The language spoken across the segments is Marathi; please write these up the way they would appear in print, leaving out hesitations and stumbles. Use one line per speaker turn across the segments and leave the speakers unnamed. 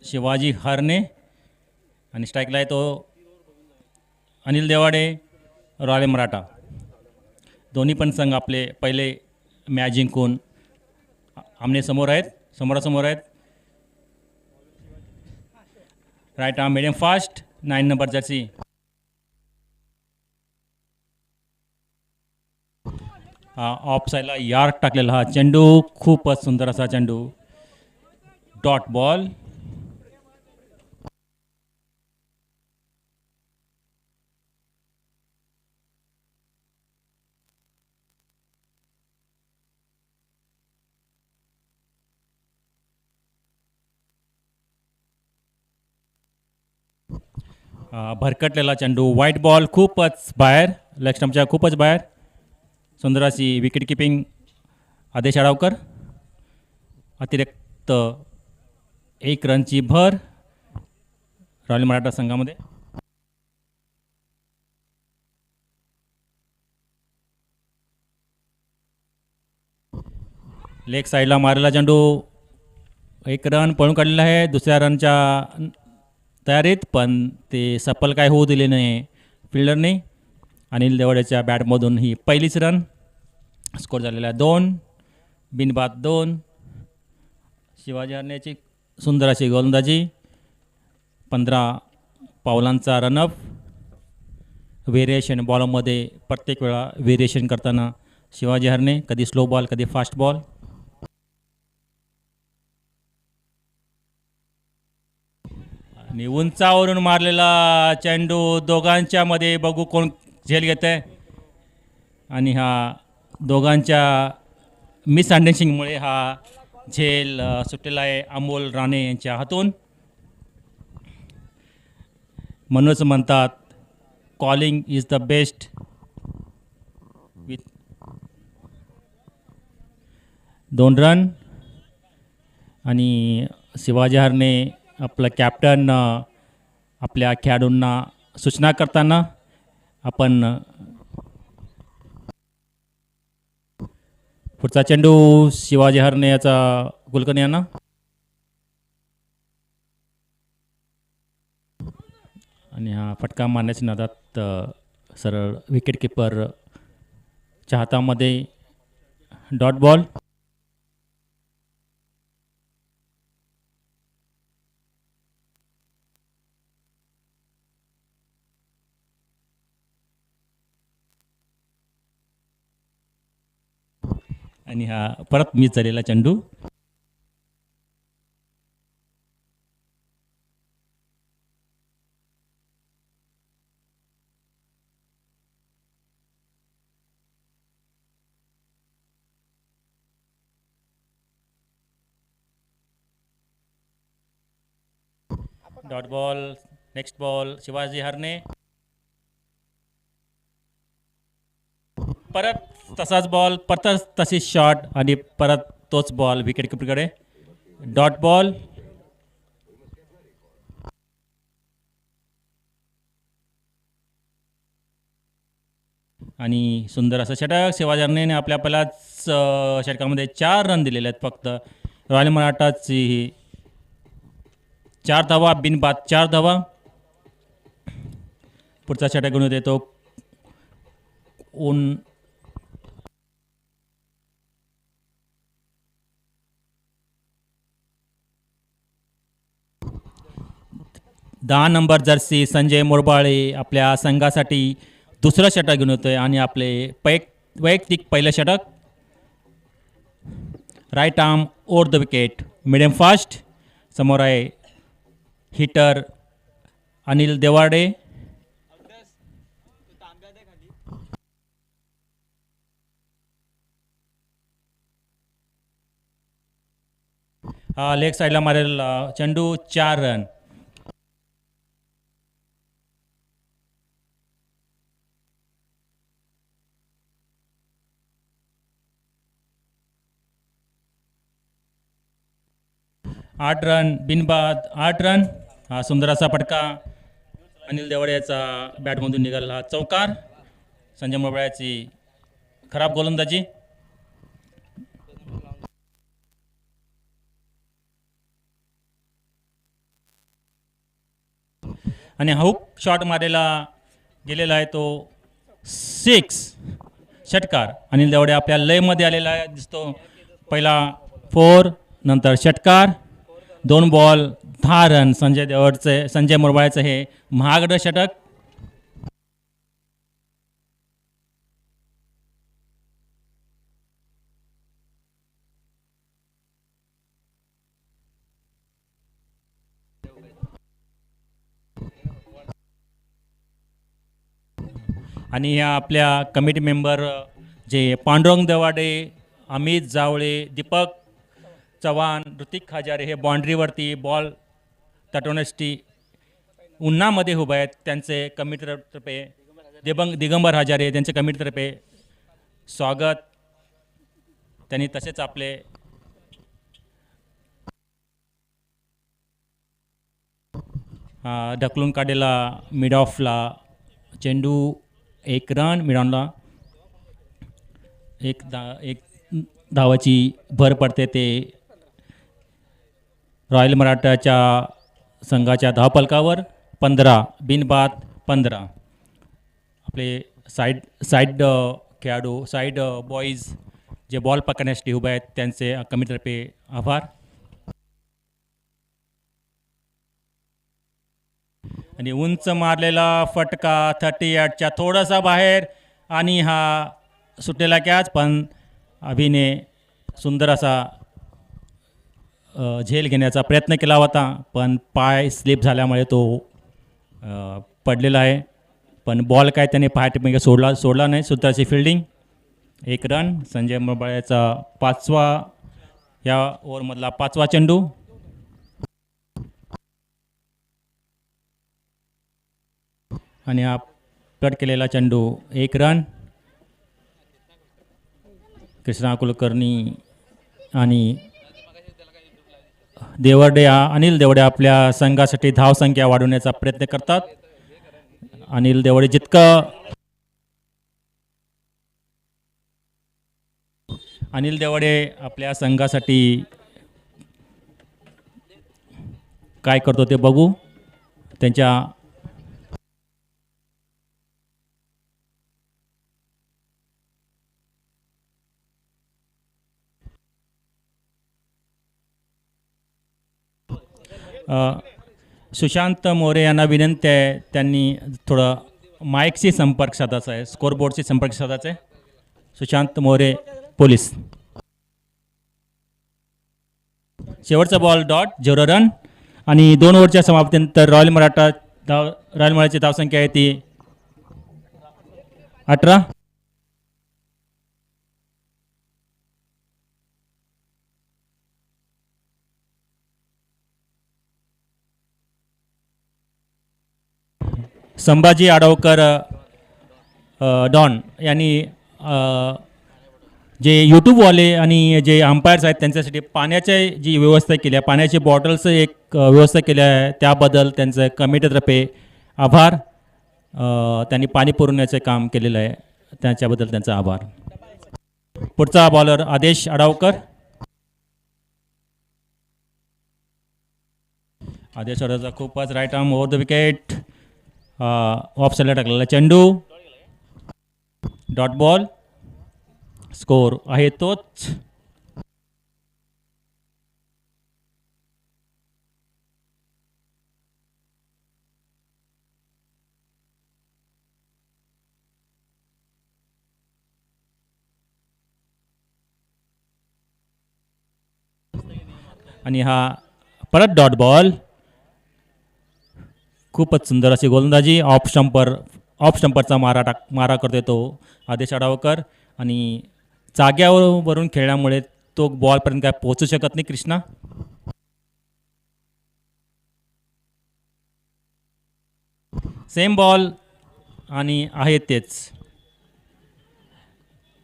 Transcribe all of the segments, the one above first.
शिवाजी हरणे आणि स्ट्राईकला आहे तो अनिल देवाडे रॉयल मराठा. दोन्ही पण संघ आपले पहिले मॅच जिंकून आमने समोर आहेत, समोरासमोर आहेत. Right arm medium fast 9 number jersey. Off साईडला यार्क टाकलेला हा चेंडू, खूपच सुंदर असा चेंडू. Dot ball. भरकटलेला चेंडू, व्हाईट बॉल, खूपच बाहेर, लेग स्टंपच्या खूपच बाहेर. सुंदर अशी विकेट किपिंग आदेश आडावकर. अतिरिक्त 1 रनची भर रॉयल मराठा संघामध्ये. लेग साईडला मारलेला चेंडू, 1 रन पळून काढलेला आहे दुसऱ्या रनच्या तयारीत, पण ते सफल काय होऊ दिले नाही फिल्डरने. अनिल देवड्याच्या बॅटमधून ही पहिलीच रन. स्कोर झालेला आहे 2 बिनबाद 2. शिवाजी हरण्याची सुंदर अशी गोलंदाजी. 15 पावलांचा रनअप. व्हेरिएशन बॉलमध्ये प्रत्येक वेळा व्हेरिएशन करताना शिवाजी हरणे, कधी स्लो बॉल कधी फास्ट बॉल. आणि उंचावरून मारलेला चेंडू, दोघांच्या मध्ये बघू कोण झेल घेत आहे. आणि हा दोघांच्या मिसअंडरस्टँडिंगमुळे हा झेल सुटलेला आहे अमोल राणे यांच्या हातून. म्हणूनच म्हणतात calling is the best. With 2 run. आणि शिवाजी हरणे आपला कॅप्टन आपल्या खेळाडूंना सूचना करताना आपण पुढचा चेंडू शिवाजी हरणे याचा कुलकर्णी यांना. आणि हा फटका मारण्याच्या नादात सरळ विकेट किपर हातामध्ये डॉट बॉल. आणि हा परत मिस झालेला चेंडू. Dot ball. Next ball Shivaji Harne. परत तसाच बॉल, परत तशीच शॉट आणि परत तोच बॉल विकेट किपरकडे. Dot ball. आणि सुंदर असं षटक शिवाजी हरणेने आपल्या पहिल्याच षटकामध्ये 4 रन दिलेले आहेत फक्त. रॉयल मराठाची ही 4 धावा बिनबाद 4 धावा. पुढचा षटक घेऊन येतो ऊन 10 नंबर जर्सी संजय मोरबाळे आपल्या संघासाठी दुसरं षटक घेऊन येतोय आणि आपले वैयक्तिक पहिलं षटक. Right arm over the wicket medium fast. समोर आहे हिटर अनिल देवाडे. लेग साईडला मारेल चेंडू 4 रन. आठ रन बिनबाद 8 रन. हा सुंदर असा फटका अनिल देवाडे याचा बॅटमधून निघाला चौकार. संजय मोरबाळ्याची खराब गोलंदाजी. आणि हुक शॉट मारलेला गेलेला आहे तो 6 षटकार. अनिल देवडे आपल्या लयमध्ये आलेला आहे दिसतो. पहिला 4 नंतर षटकार 2 बॉल 10 रन. संजय मुरबाळेचं हे महागडं षटक. आणि ह्या आपल्या कमिटी मेंबर जे पांडुरंग देवाडे, अमित जावळे, दीपक चव्हाण, ऋतिक हजारे हे बाँड्रीवरती बॉल तटवण्यासाठी उन्हामध्ये उभे आहेत. त्यांचे कमिटीतर्फे दिगंबर हजारे त्यांच्या कमिटीतर्फे स्वागत. त्यांनी तसेच आपले ढकलून काढलेला मिड ऑफला चेंडू 1 रन मिळवला. एक धावाची भर पडते ते रॉयल मराठाच्या संघाच्या धावफलकावर. 15 बिनबाद 15. आपले साईड खेळाडू साईड बॉईज जे बॉल पकडण्यासाठी उभे आहेत त्यांचे कमिटीतर्फे आभार. आणि उंच मारलेला फटका 38च्या थोडासा बाहेर आणि हा सुटलेला कॅच. पण अभिने सुंदर असा झेल घेण्याचा प्रयत्न केला होता पण पाय स्लिप झाल्यामुळे तो पडलेला आहे. पण बॉल काय त्याने पाय सोडला नाही. सुंदरची फिल्डिंग. 1 रन. संजय मुरबाळेचा 5वा या ओव्हरमधला 5वा चेंडू. आणि हा कट केलेला चेंडू 1 रन. कृष्णा कुलकर्णी आणि अनिल देवडे आपल्या संघासाठी धावसंख्या वाढवण्याचा प्रयत्न करतात. अनिल देवडे आपल्या संघासाठी काय करतो ते बघू. त्यांच्या सुशांत मोरे यांना विनंती आहे त्यांनी थोडं माईकशी संपर्क साधायचा आहे. स्कोरबोर्डशी संपर्क साधायचा आहे. सुशांत मोरे पोलीस. शेवटचा बॉल डॉट 0 रन. आणि 2 ओव्हरच्या समाप्तीनंतर रॉयल मराठाची धावसंख्या आहे ती 18. संभाजी आडवकर डॉन यांनी जे यूट्यूबवाले आणि जे अंपायर्स आहेत त्यांच्यासाठी पाण्याची जी व्यवस्था केली आहे, पाण्याची बॉटल्स एक व्यवस्था केली आहे, त्याबद्दल त्यांचं कमिटीतर्फे आभार. त्यांनी पाणी पुरवण्याचे काम केलेलं आहे त्याच्याबद्दल त्यांचा आभार. पुढचा बॉलर आदेश आडावकर. आदेश आडावकर खूपच right arm over the wicket. Off साईडला टाकलेला चेंडू डॉट बॉल. स्कोर आहे तोच. आणि हा परत डॉट बॉल. खूपच सुंदर अशी गोलंदाजी. ऑफ स्टंपरचा मारा करतो तो आदेश आडावकर. आणि जाग्यावरून खेळल्यामुळे तो बॉलपर्यंत काय पोहोचू शकत नाही कृष्णा. सेम बॉल आणि आहे तेच.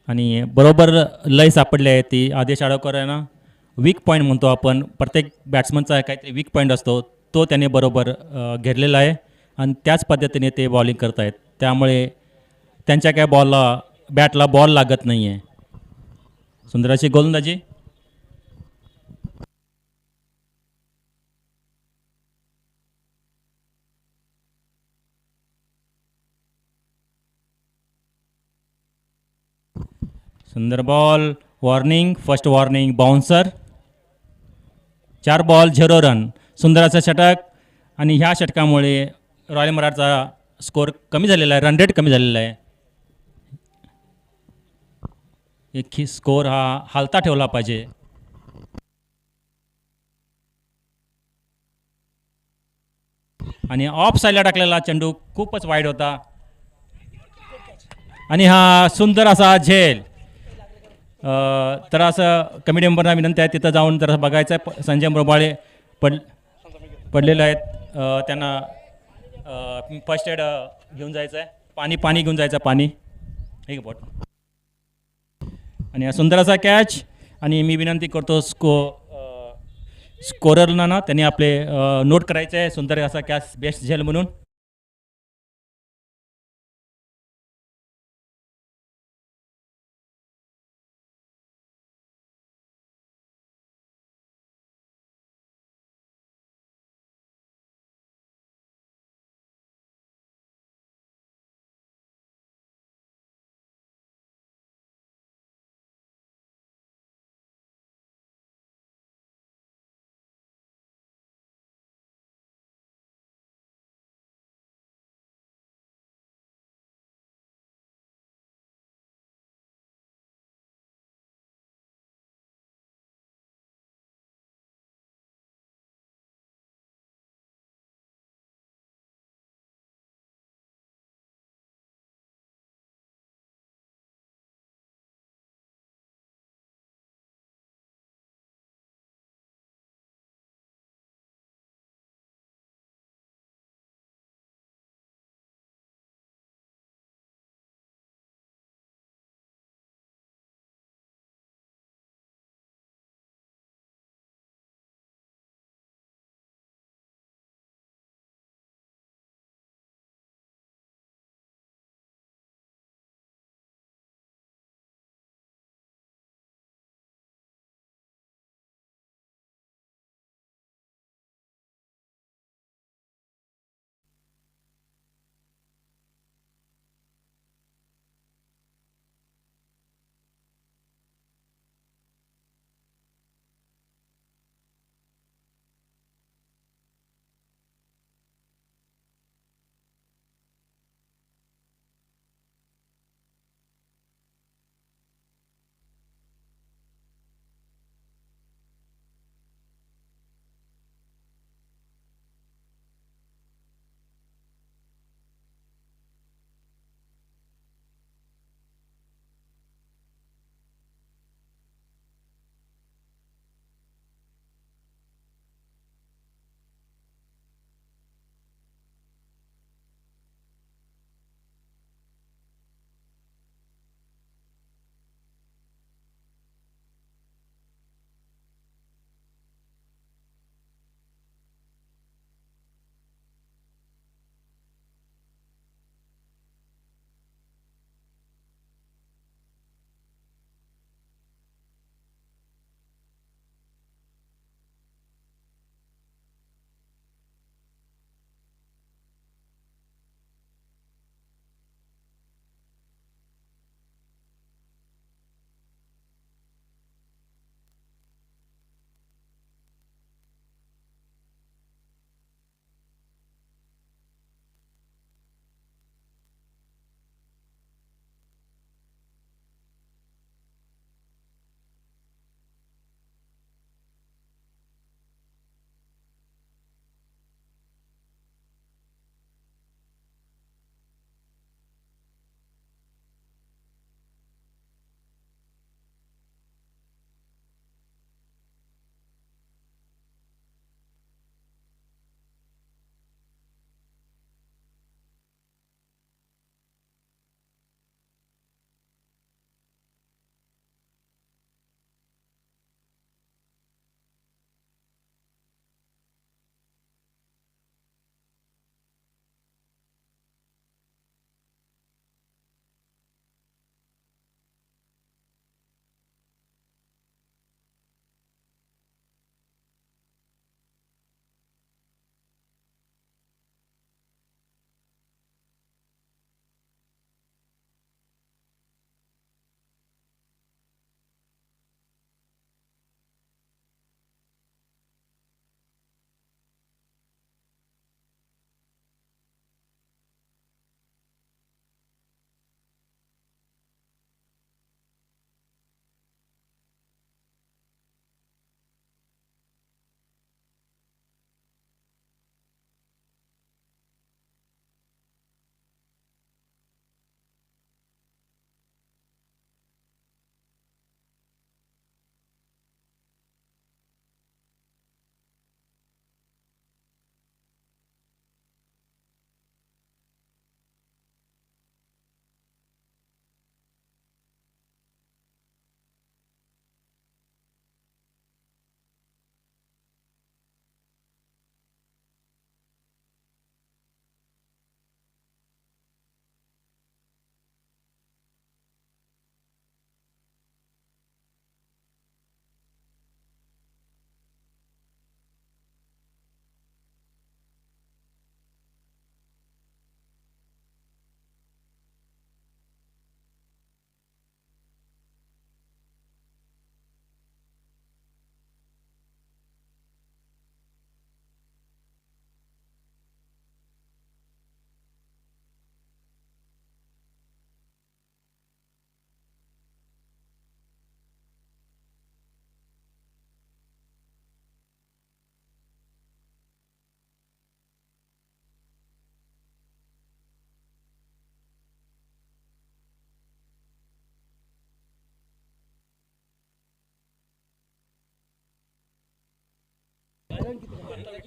आणि बरोबर लय सापडली आहे ती आदेश आडावकर आहे ना. वीक पॉईंट म्हणतो आपण, प्रत्येक बॅट्समनचा काहीतरी वीक पॉईंट असतो, तो त्याने बरोबर घेरलेला आहे आणि त्याच पद्धतीने ते बॉलिंग करत आहेत. त्यामुळे त्यांच्या काय बॅटला बॉल लागत नाही आहे. सुंदर अशी गोलंदाजी. सुंदर ball. Warning, first warning, bouncer. 4 ball 0 run. सुंदर असं षटक. आणि ह्या षटकामुळे रॉयल मराठचा स्कोर कमी झालेला आहे, रन रेट कमी झालेला आहे. एक स्कोर हा हालता ठेवला पाहिजे. आणि ऑफ साईडला टाकलेला चेंडू खूपच वाईट होता. आणि हा सुंदर असा झेल. तर असं कमिटी मेंबरना विनंती आहे तिथं जाऊन जरा बघायचं आहे. संजय मोबाळे पडलेले आहेत. त्यांना फर्स्ट एड घेऊन जायचं आहे. पाणी घेऊन जायचं, पाणी एक बॉट. आणि हा सुंदर असा कॅच. आणि मी विनंती करतो स्कोररना ना त्यांनी आपले नोट करायचे आहे सुंदर असा कॅच बेस्ट झेल म्हणून.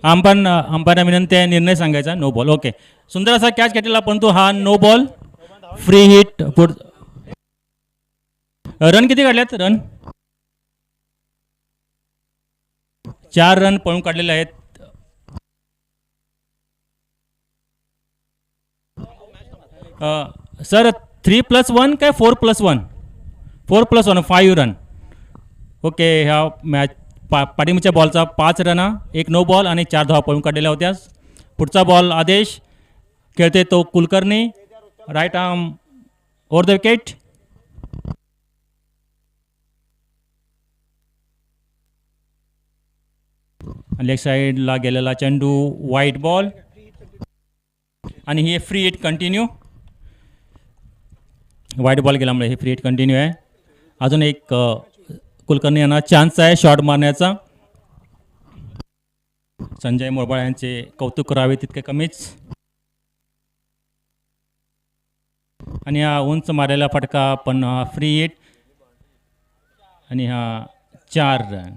अंपायरला विनंती आहे निर्णय सांगायचा. No ball. ओके, सुंदर असा कॅच घेतलेला, परंतु हा no ball, free hit. Run किती काढल्यात? रन 4 रन पळून काढलेले आहेत. सर 3+1 काय 4+1? 4+1, 5 रन. ओके, ह्या मॅच पाठीमागच्या बॉलचा 5 रन, 1 नो बॉल आणि 4 धावा पळून काढलेल्या होत्या. पुढचा बॉल आदेश खेळते तो Kulkarni, right arm over the wicket. Leg साईडला गेलेला चेंडू, वाईट बॉल आणि ही free hit continue. Wide ball गेल्यामुळे हे फ्री हिट कंटिन्यू आहे. अजून एक कुलकर्णी यांना चान्स आहे शॉट मारण्याचा. संजय मोरबाळ यांचे कौतुक करावे तितके कमीच. आणि हा उंच मारलेला फटका, पण हा फ्री हिट आणि हा 4 रन.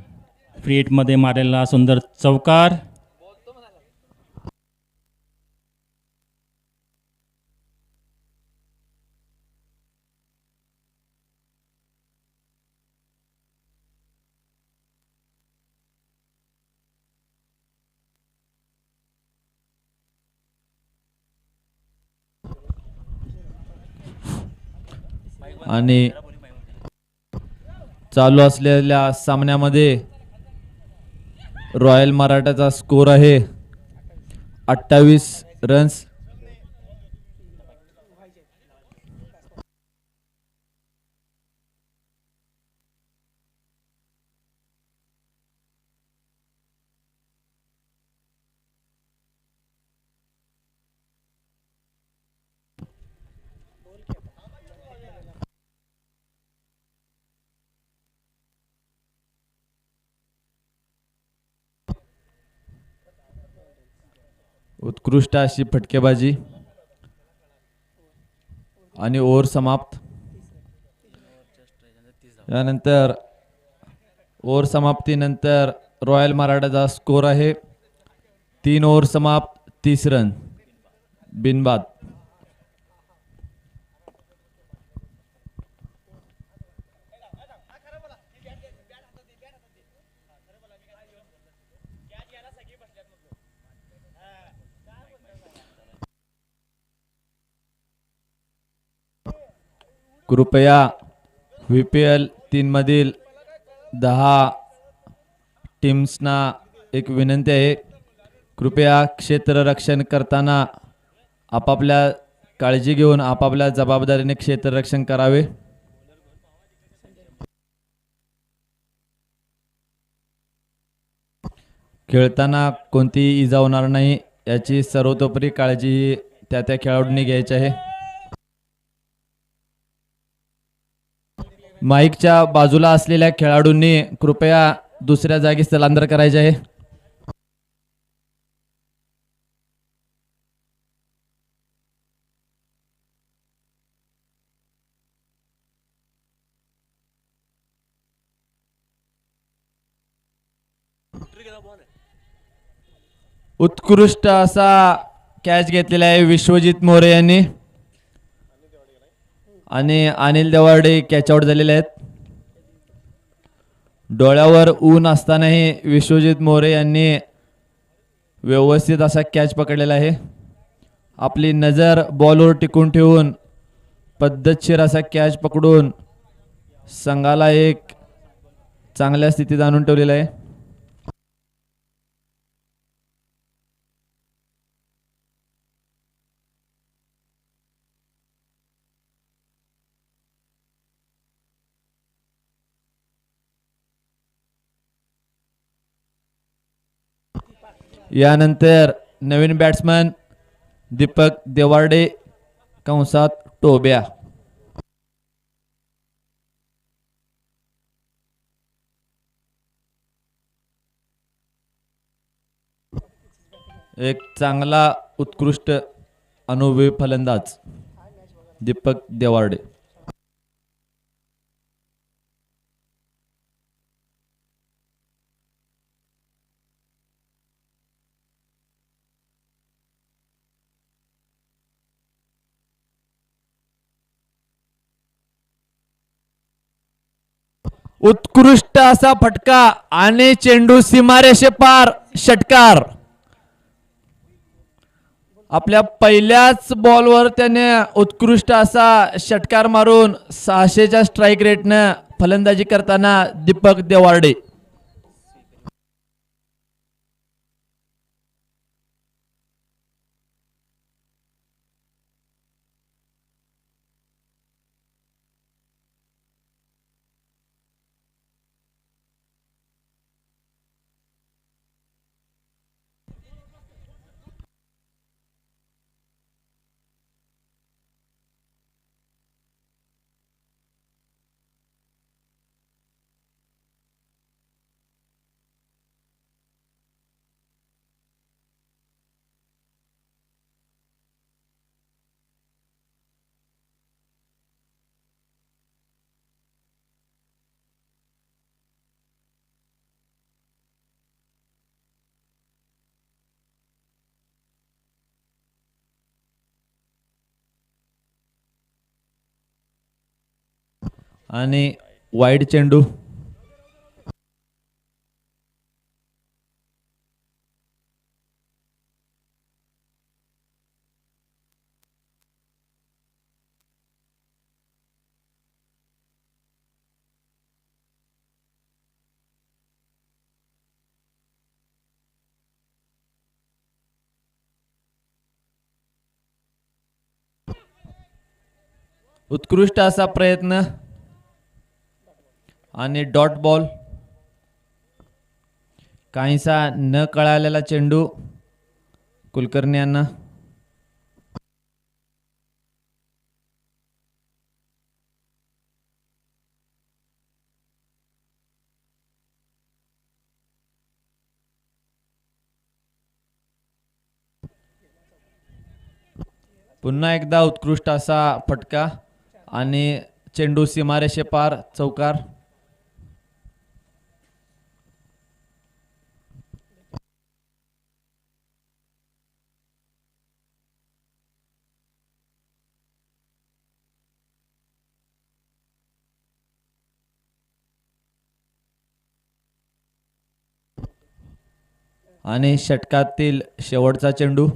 फ्री हिटमध्ये मारलेला सुंदर चौकार.
आणि चालू असलेल्या सामन्यामध्ये रॉयल मराठाचा स्कोर आहे 28 रन्स. उत्कृष्ट अशी फटकेबाजी आणि ओव्हर समाप्त. यानंतर ओव्हर समाप्तीनंतर रॉयल मराठाचा स्कोर आहे 3 ओव्हर समाप्त, 30 रन बिनबाद. कृपया VPL 3 मधील 10 टीम्सना एक विनंती आहे. कृपया क्षेत्ररक्षण करताना आपापल्या काळजी घेऊन आपापल्या जबाबदारीने क्षेत्ररक्षण करावे. खेळताना कोणतीही इजा होणार नाही याची सर्वतोपरी काळजी त्या खेळाडूंनी घ्यायची आहे. माईकच्या बाजूला असलेल्या खेळाडूंनी कृपया दुसऱ्या जागी स्थलांतर करायचे आहे. उत्कृष्ट असा कॅच घेतलेला आहे विश्वजित मोरे यांनी आणि अनिल देवाडे कॅच आउट झालेले आहेत. डोळ्यावर ऊन असतानाही विश्वजित मोरे यांनी व्यवस्थित असा कॅच पकडलेला आहे. आपली नजर बॉलवर टिकून ठेवून पद्धतशीर असा कॅच पकडून संघाला एक चांगल्या स्थितीत आणून ठेवलेला आहे. यानंतर नवीन बॅट्समन दीपक देवार्डे कंसात टोब्या. एक चांगला उत्कृष्ट अनुभवी फलंदाज दीपक देवार्डे. उत्कृष्ट असा फटका आणि चेंडू सीमारेषे पार षटकार. आपल्या पहिल्याच बॉलवर त्याने उत्कृष्ट असा षटकार मारून 600च्या स्ट्राईक रेटनं फलंदाजी करताना दीपक देवार्डे. आणि वाईड चेंडू. उत्कृष्ट असा प्रयत्न आणि डॉट बॉल. काहीसा न कळालेला चेंडू कुलकर्णी यांना. पुन्हा एकदा उत्कृष्ट असा फटका आणि चेंडू सीमारेषे पार चौकार. आणि षटकातील शेवटचा चेंडू.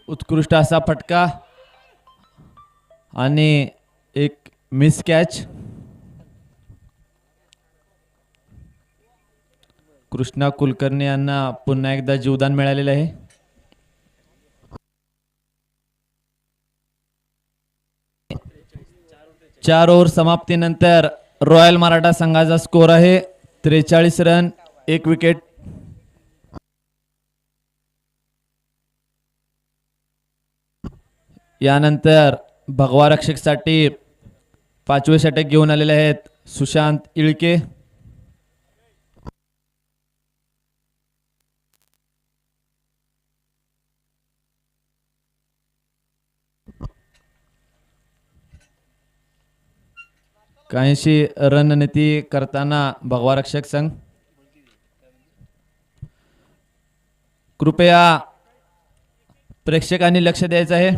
उत्कृष्ट असा फटका आणि एक मिस कॅच. कृष्णा कुलकर्णी यांना पुन्हा एकदा जीवदान मिळालेलं आहे. चार ओव्हर समाप्तीनंतर रॉयल मराठा संघाचा स्कोर आहे 43 रन 1 विकेट. यानंतर भगवा रक्षकसाठी 5वे षटक घेऊन आलेले आहेत सुशांत इळके. काहीशी रणनीती करताना भगवा रक्षक संघ. कृपया प्रेक्षकांनी लक्ष द्यायचं आहे.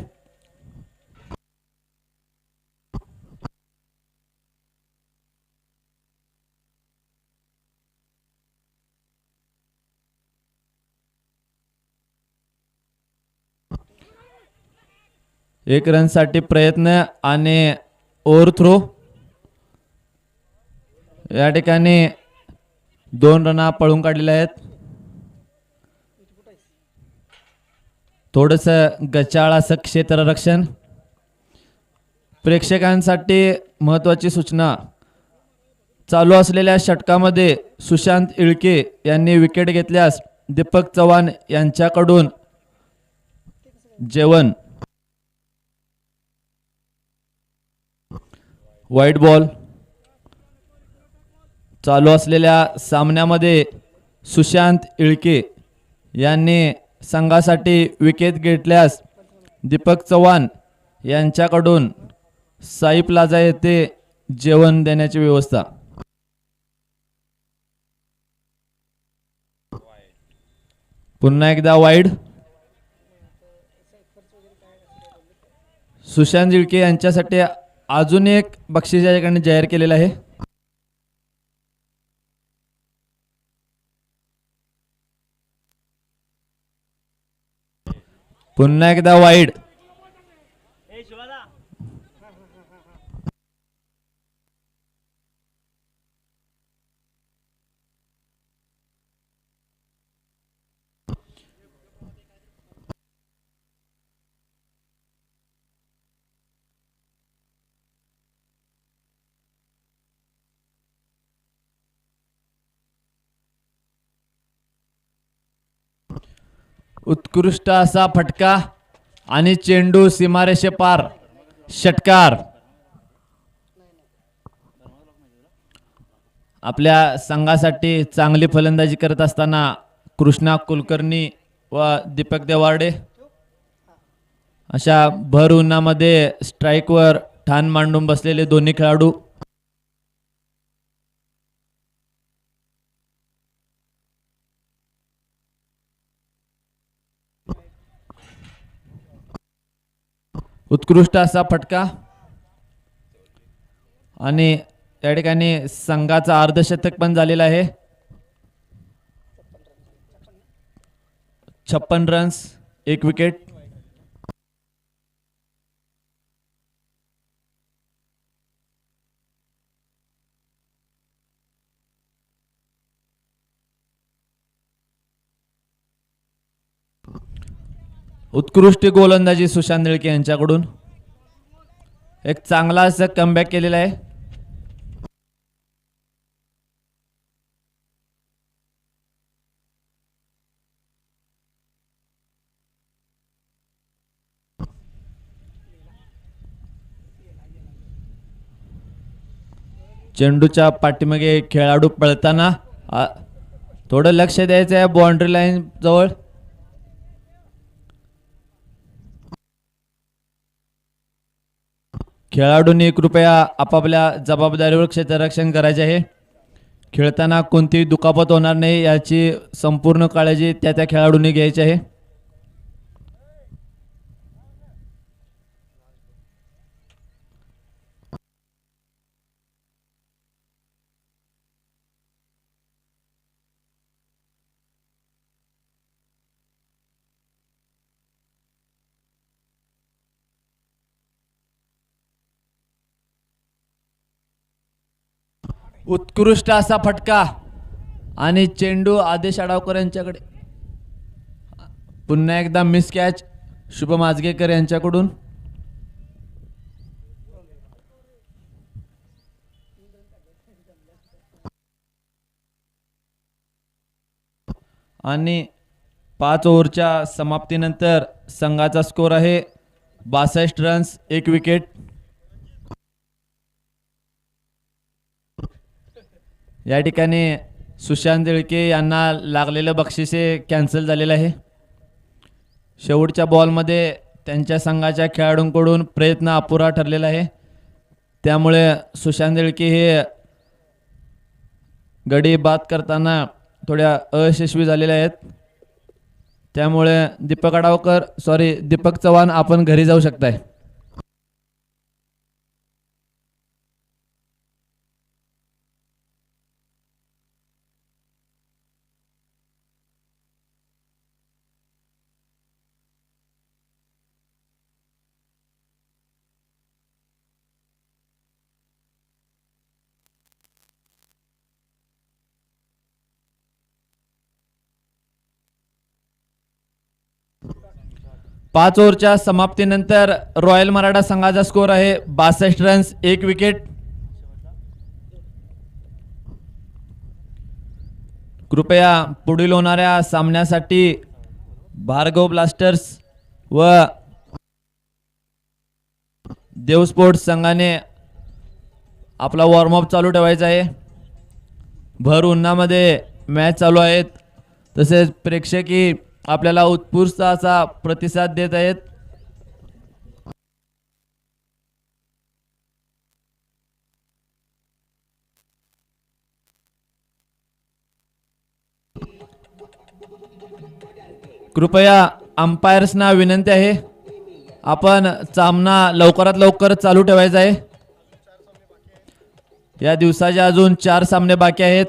एक रन साठी प्रयत्न आणि ओव्हर थ्रो. या ठिकाणी 2 रन पळून काढलेले आहेत. थोडस गचाळ असं क्षेत्ररक्षण. प्रेक्षकांसाठी महत्त्वाची सूचना. चालू असलेल्या षटकामध्ये सुशांत इळके यांनी विकेट घेतल्यास दीपक चव्हाण यांच्याकडून जेवण. White ball. चालू असलेल्या सामन्यामध्ये सुशांत इळके यांनी संघासाठी विकेट घेतल्यास दीपक चव्हाण यांच्याकडून साई प्लाझा येथे जेवण देण्याची व्यवस्था. पुन्हा एकदा वाईड. सुशांत जिळके यांच्यासाठी अजून एक बक्षीस या ठिकाणी जाहीर केलेलं आहे. पुन्हा एकदा वाईड. उत्कृष्ट असा फटका आणि चेंडू सीमारेषे पार. षटकार. आपल्या संघासाठी चांगली फलंदाजी करत असताना कृष्णा कुलकर्णी व दीपक देवार्डे अशा भर उन्हामध्ये स्ट्राईकवर ठाण मांडून बसलेले दोन्ही खेळाडू. उत्कृष्ट असा फटका आणि या ठिकाणी संघाचा अर्धशतक पण झालेला आहे. 56 रन्स, 1 विकेट. उत्कृष्ट गोलंदाजी सुशांत जिळके यांच्याकडून. एक चांगला असं कमबॅक केलेला आहे. चेंडूच्या पाठीमागे खेळाडू पळताना थोडं लक्ष द्यायचं आहे बाउंड्री लाईन जवळ. खेळाडूंनी कृपया आपापल्या जबाबदारीवर क्षेत्ररक्षण करायचे आहे. खेळताना कोणतीही दुखापत होणार नाही याची संपूर्ण काळजी त्या खेळाडूंनी घ्यायची आहे. उत्कृष्ट असा फटका आणि चेंडू आदेश आडावकर यांच्याकडे. पुन्हा एकदा मिस कॅच शुभम आजगेकर यांच्याकडून. आणि 5 ओव्हरच्या समाप्तीनंतर संघाचा स्कोर आहे 62 रन्स, 1 विकेट. या ठिकाणी सुशांत जिळके यांना लागलेलं बक्षीस कॅन्सल झालेलं आहे. शेवटच्या बॉलमध्ये त्यांच्या संघाच्या खेळाडूंकडून प्रयत्न अपुरा ठरलेला आहे. त्यामुळे सुशांत जिळके हे गडी बाद करताना थोड्या अयशस्वी झालेल्या आहेत. त्यामुळे दीपक चव्हाण आपण घरी जाऊ शकताय. पाच ओव्हरच्या समाप्तीनंतर रॉयल मराठा संघाचा स्कोर आहे 62 रन्स, 1 विकेट. कृपया पुढील होणाऱ्या सामन्यासाठी भार्गव ब्लास्टर्स व देव स्पोर्ट्स संघाने आपला वॉर्मअप चालू ठेवायचा आहे. भर उन्हामध्ये मॅच चालू आहेत. तसेच प्रेक्षकही आपल्याला उत्स्फूर्त असा प्रतिसाद देत आहेत. कृपया अंपायर्सना विनंती आहे, आपण सामना लवकरात लवकर चालू ठेवायचा आहे. या दिवसाचे अजून 4 सामने बाकी आहेत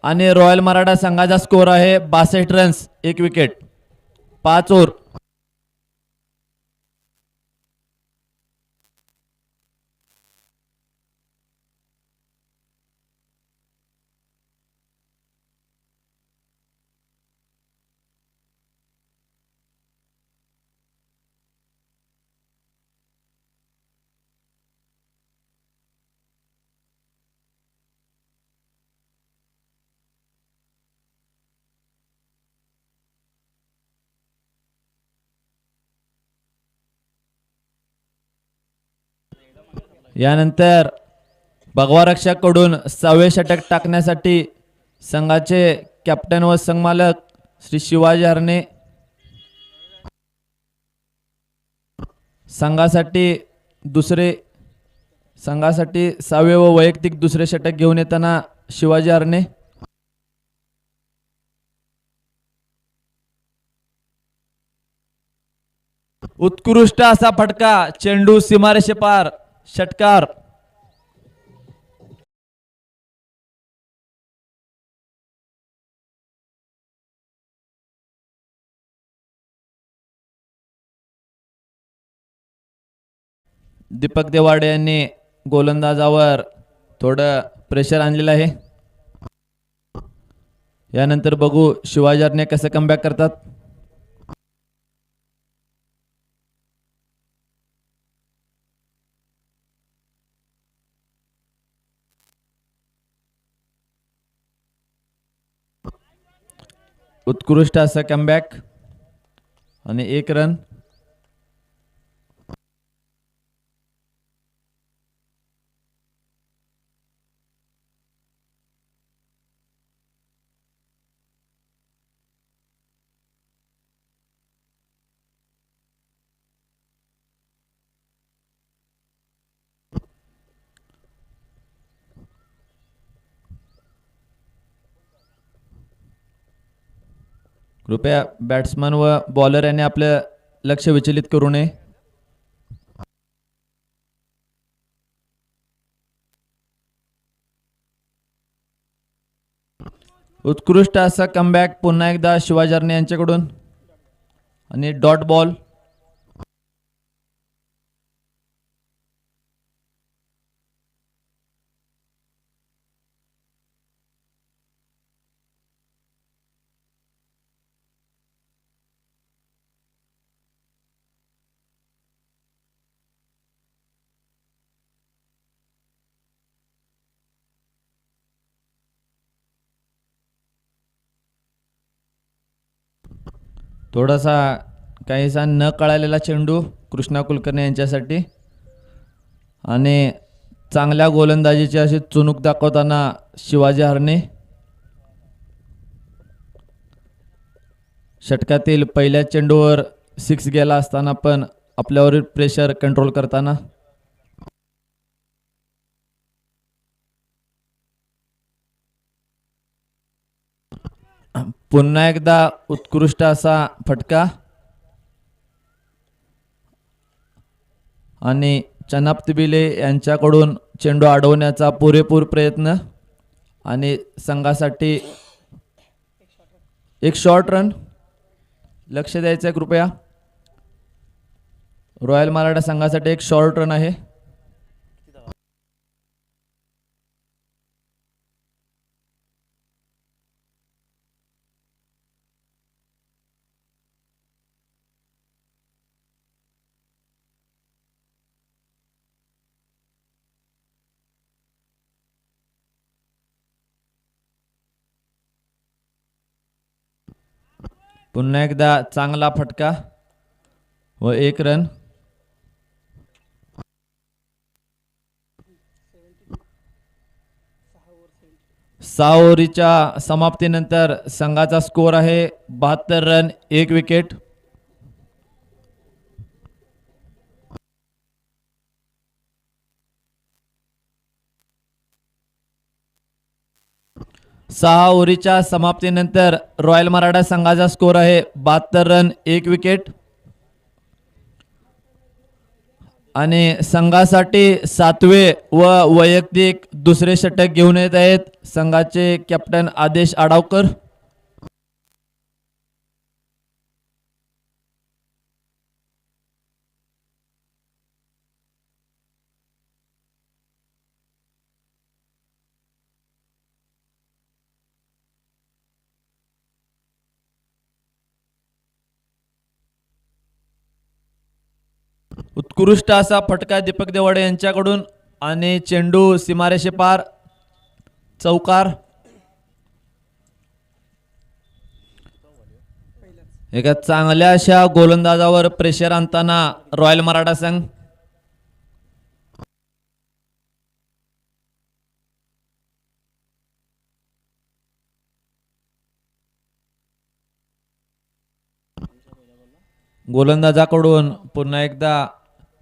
आणि रॉयल मराठा संघाचा स्कोर आहे 62 रन्स, 1 विकेट, 5 ओव्हर. यानंतर भगवा रक्षक कडून 6वे षटक टाकण्यासाठी संघाचे कॅप्टन व संघमालक श्री शिवाजी हरणे संघासाठी 6वे व वैयक्तिक दुसरे षटक घेऊन येताना शिवाजी हरणे. उत्कृष्ट असा फटका, चेंडू सीमारेषे पार, षटकार. दीपक देवाडे यांनी गोलंदाजावर थोडं प्रेशर आणलेलं आहे. यानंतर बघू शिवाजी हरणे कसं कमबॅक करतात. उत्कृष्ट असं कमबॅक आणि 1 रन. कृपया बॅट्समन व बॉलर यांनी आपलं लक्ष विचलित करू नये. उत्कृष्ट असा कमबॅक पुन्हा एकदा शिवाजी हरणे यांच्याकडून आणि डॉट बॉल. थोडासा काहीसा न कळालेला चेंडू कृष्णा कुलकर्णी यांच्यासाठी आणि चांगल्या गोलंदाजीची अशी चुणूक दाखवताना शिवाजी हरणे. षटकातील पहिल्या चेंडूवर 6 गेला असताना पण आपल्यावरील प्रेशर कंट्रोल करताना. पुन्हा एकदा उत्कृष्ट असा फटका आणि चनाप तिबिले यांच्याकडून चेंडू अडवण्याचा पुरेपूर प्रयत्न आणि संघासाठी 1 शॉर्ट रन. लक्ष द्यायचं आहे कृपया. रॉयल मराठा संघासाठी 1 शॉर्ट रन आहे. पुन्हा एकदा चांगला फटका व 1 रन. सहा ओव्हरीच्या समाप्तीनंतर संघाचा स्कोर आहे 72 रन, 1 विकेट. 6 ओव्हरीच्या समाप्तीनंतर रॉयल मराठा संघाचा स्कोर आहे 72 रन 1 विकेट आणि संघासाठी 7वे व वैयक्तिक दुसरे षटक घेऊन येत आहेत संघाचे कॅप्टन आदेश आडावकर. उत्कृष्ट असा फटका दीपक देवाडे यांच्याकडून आणि चेंडू सीमारेषे पार चौकार. एका चांगल्या अशा गोलंदाजावर प्रेशर आणताना रॉयल मराठा संघ. गोलंदाजाकडून पुन्हा एकदा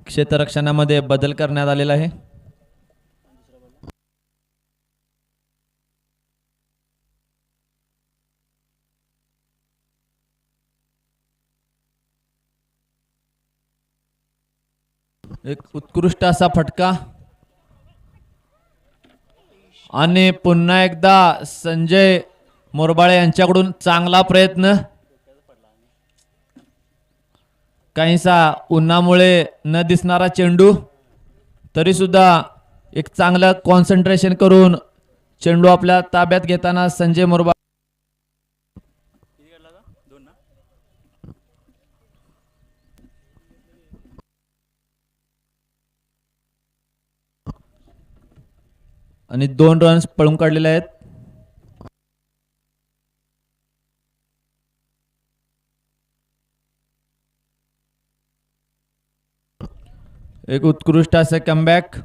क्षेत्ररक्षणामध्ये बदल करण्यात आलेला आहे. एक उत्कृष्ट असा फटका आणि पुन्हा एकदा संजय मोरबाळे यांच्याकडून चांगला प्रयत्न. काहीसा उन्हामुळे न दिसणारा चेंडू तरी सुद्धा एक चांगलं कॉन्सन्ट्रेशन करून चेंडू आपल्या ताब्यात घेताना संजय मोरबाळे. आणि 2 रन्स पळून काढलेले आहेत. एक उत्कृष्ट असे कमबॅक.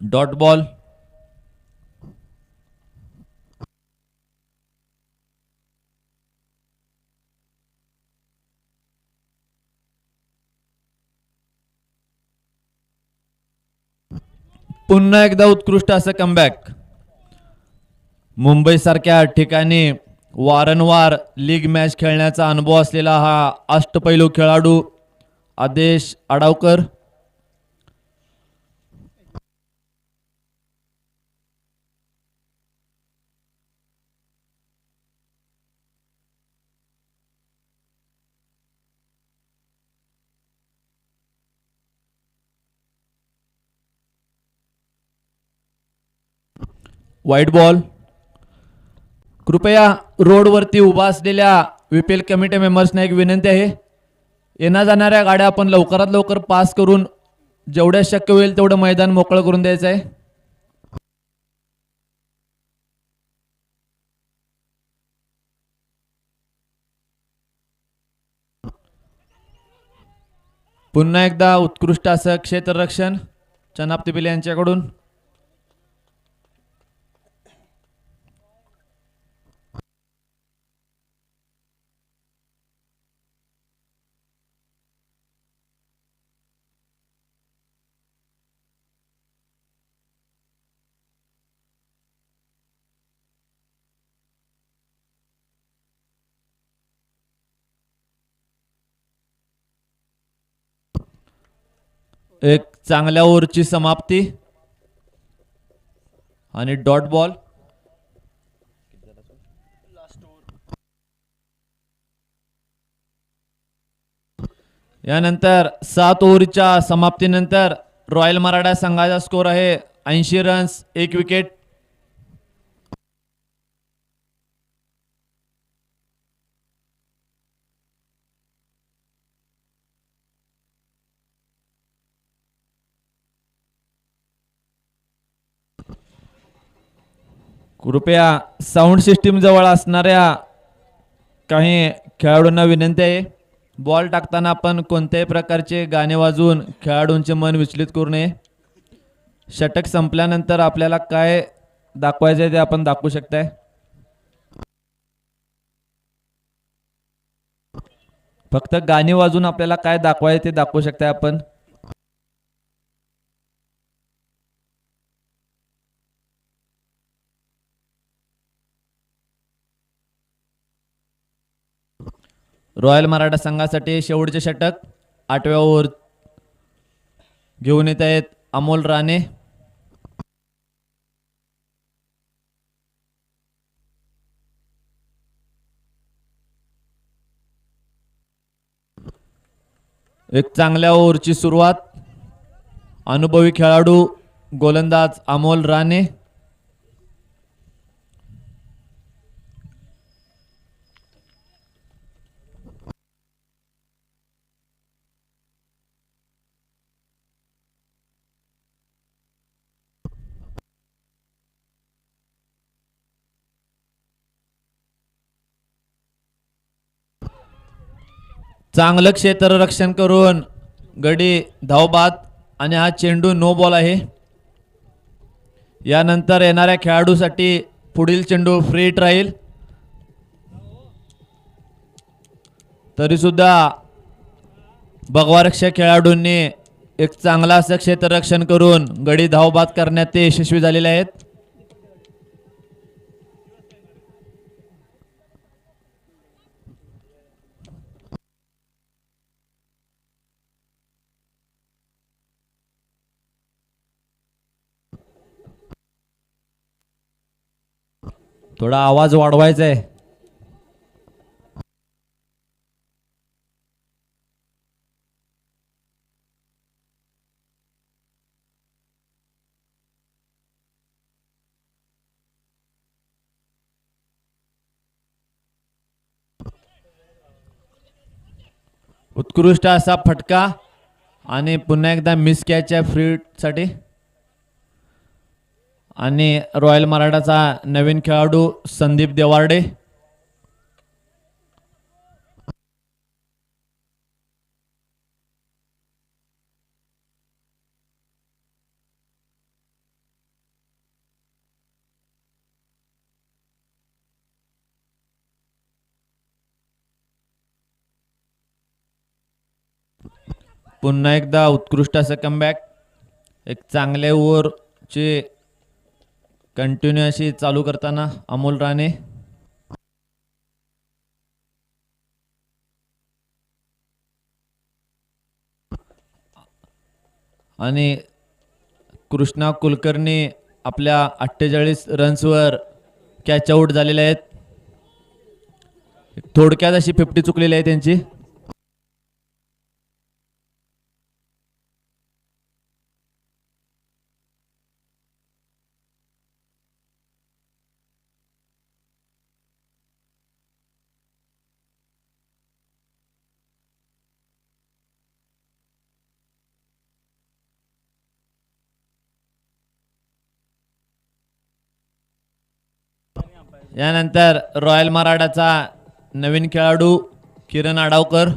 Dot ball. पुन्हा एकदा उत्कृष्ट असं कमबॅक. मुंबई सारख्या ठिकाणी वारंवार लीग मॅच खेळण्याचा अनुभव असलेला हा अष्टपैलू खेळाडू आदेश आडावकर. White ball. कृपया रोडवरती उभा असलेल्या विपीएल कमिटी मेंबर्सना एक विनंती आहे, येण्या जाणाऱ्या गाड्या आपण लवकरात लवकर पास करून जेवढ्या शक्य होईल तेवढं मैदान मोकळं करून द्यायचं आहे. पुन्हा एकदा उत्कृष्ट असं क्षेत्ररक्षण चनाप तिपिले यांच्याकडून. एक चांगल्या ओव्हरची समाप्ती आणि डॉट बॉल. यानंतर 7 ओव्हरच्या समाप्तीनंतर रॉयल मराठा संघाचा स्कोर आहे 80 रन्स 1 विकेट. कृपया साऊंड सिस्टीम जवळ असणाऱ्या काही खेळाडूंना विनंती आहे, बॉल टाकताना आपण कोणत्याही प्रकारचे गाणे वाजवून खेळाडूंचे मन विचलित करू नये. षटक संपल्यानंतर आपल्याला काय दाखवायचे ते आपण दाखवू शकताय. फक्त गाणी वाजवून आपल्याला काय दाखवायचे ते दाखवू शकताय आपण. रॉयल मराठा संघासाठी शेवटचे षटक 8व्या ओव्हर घेऊन येत आहेत अमोल राणे. एक चांगल्या ओव्हरची सुरुवात. अनुभवी खेळाडू गोलंदाज अमोल राणे. चांगलं क्षेत्ररक्षण करून गडी धावबाद आणि हा चेंडू नो बॉल आहे. यानंतर येणाऱ्या खेळाडूसाठी पुढील चेंडू फ्री हिट राहील. तरी सुद्धा भगवारक्षक खेळाडूंनी एक चांगला असं क्षेत्ररक्षण करून गडी धावबाद करण्यात ते यशस्वी झालेले आहेत. थोडा आवाज वाढवायचा आहे. उत्कृष्ट असा फटका आणि पुन्हा एकदा मिस कॅच आहे फ्री साठी. आणि रॉयल मराठाचा नवीन खेळाडू संदीप देवार्डे. पुन्हा एकदा उत्कृष्ट असं कमबॅक. एक चांगल्या ओव्हरचे कंटिन्यू अशी चालू करताना अमोल राणे. आणि कृष्णा कुलकर्णी आपल्या 48 रन्सवर कॅच आउट झालेले आहेत. थोडक्यात अशी 50 चुकलेली आहे त्यांची. यानंतर रॉयल मराठाचा नवीन खेळाडू किरण आडावकर.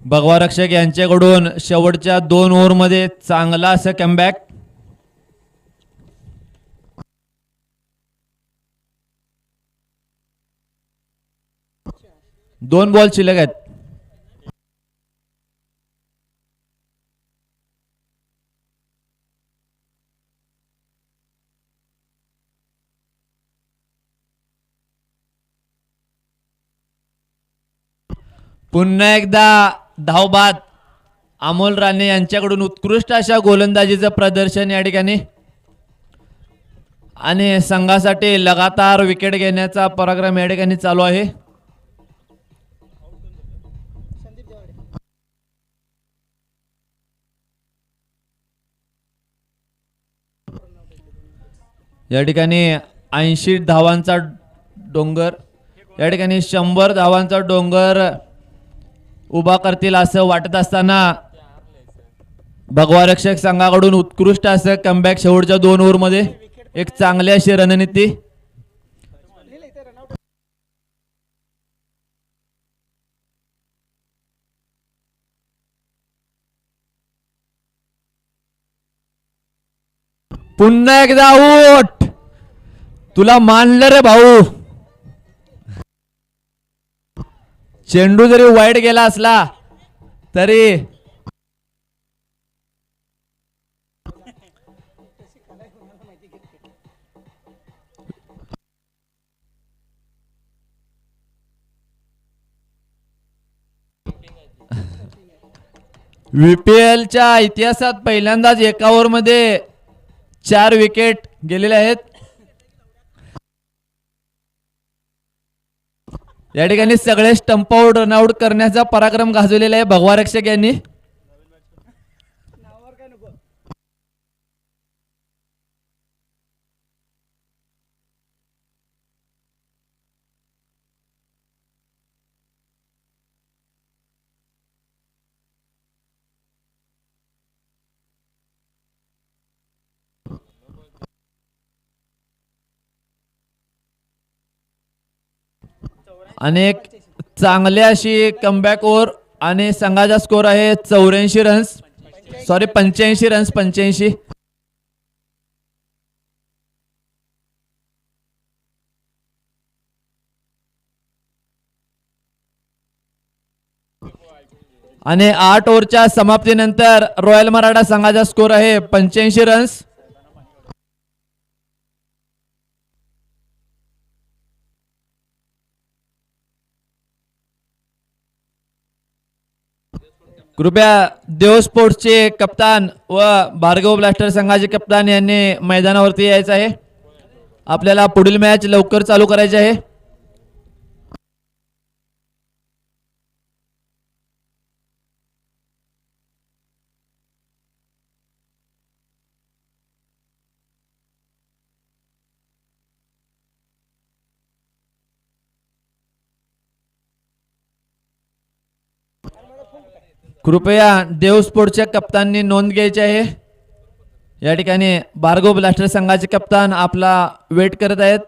भगवारक्षक यांच्याकडून शेवटच्या 2 ओव्हरमध्ये चांगला असं कमबॅक. दोन बॉल शिल्लक आहेत. पुन्हा एकदा धावबाद अमोल राणे यांच्याकडून उत्कृष्ट अशा गोलंदाजीचं प्रदर्शन या ठिकाणी. आणि संघासाठी लगातार विकेट घेण्याचा पराक्रम या ठिकाणी चालू आहे. या ठिकाणी 80 धावांचा डोंगर, या ठिकाणी 100 धावांचा डोंगर उभा करतील असं वाटत असताना भगवारक्षक संघाकडून उत्कृष्ट असं कमबॅक शेवटच्या 2 ओव्हरमध्ये. एक चांगली अशी रणनीती. पुन्हा एकदा आऊट. तुला मानलं रे भाऊ. चेंडू जरी वाईड गेला असला तरी VPLच्या इतिहासात पहिल्यांदाच एका ओव्हरमध्ये 4 विकेट गेलेले आहेत. या ठिकाणी सगळे स्टंप आउट रनआउट करण्याचा पराक्रम गाजवलेला आहे भगवा रक्षक यांनी. आणि एक चांगली अशी कमबॅक ओव्हर आणि संघाचा स्कोर आहे 84 रन्स, सॉरी 85 रन्स, 85. आणि 8 ओव्हरच्या समाप्तीनंतर रॉयल मराठा संघाचा स्कोर आहे 85 रन्स. कृपया देव स्पोर्ट्सचे कप्तान व भार्गव ब्लास्टर संघाचे कप्तान यांनी मैदानावरती यायचं आहे. आपल्याला पुढील मॅच लवकर चालू करायची आहे. कृपया देव स्पोर्ट्सच्या कप्ताननी नोंद घ्यायची आहे. या ठिकाणी भार्गव ब्लास्टर संघाचे कप्तान आपला वेट करत आहेत.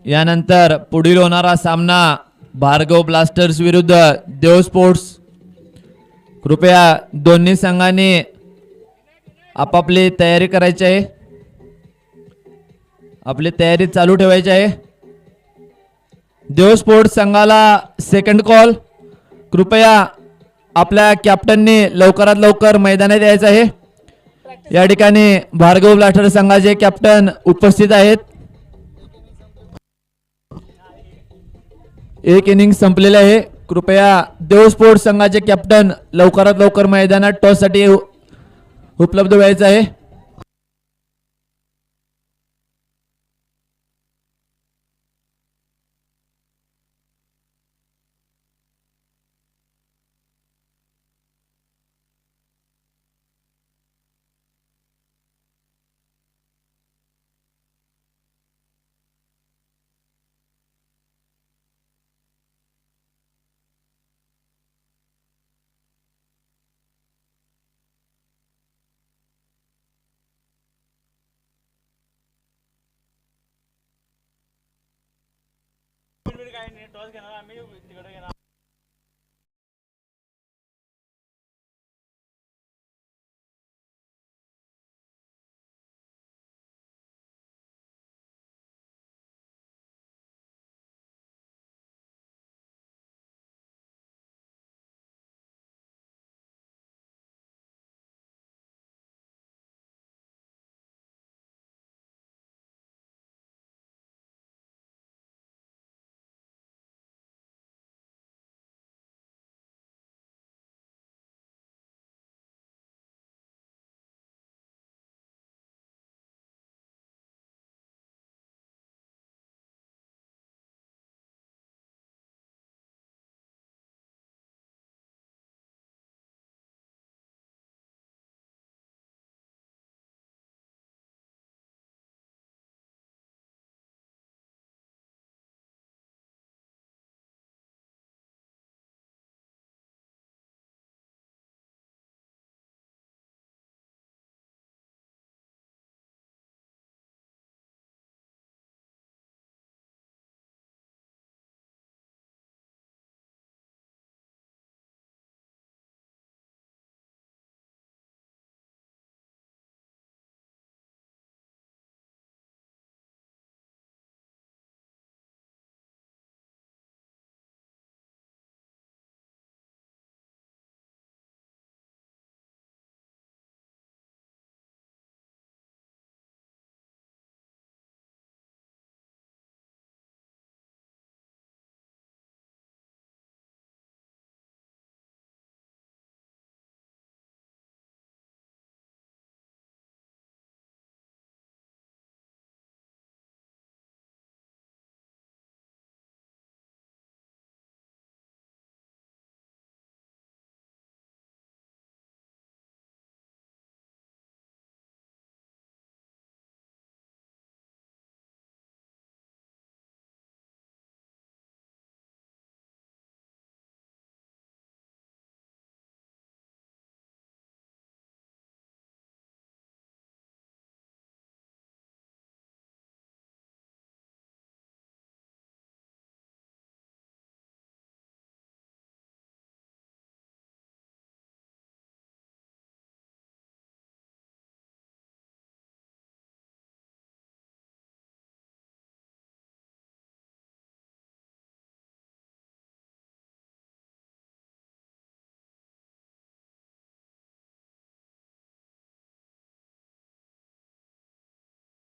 यानंतर पुढील होणारा सामना भार्गव ब्लास्टर्स विरुद्ध देव स्पोर्ट्स. कृपया दोन्ही संघांनी आपापली तयारी करायची आहे. आपली तयारी चालू ठेवायची आहे. देव स्पोर्ट्स संघाला सेकंड कॉल. कृपया आपल्या कॅप्टननी लवकरात लवकर मैदानात यायचं आहे. या ठिकाणी भार्गव ब्लास्टर संघाचे कॅप्टन उपस्थित आहेत. एक इनिंग संपलेले आहे. कृपया देव स्पोर्ट्स संघाचे कॅप्टन लवकरात लवकर मैदानात टॉस साठी उपलब्ध व्हायचं आहे.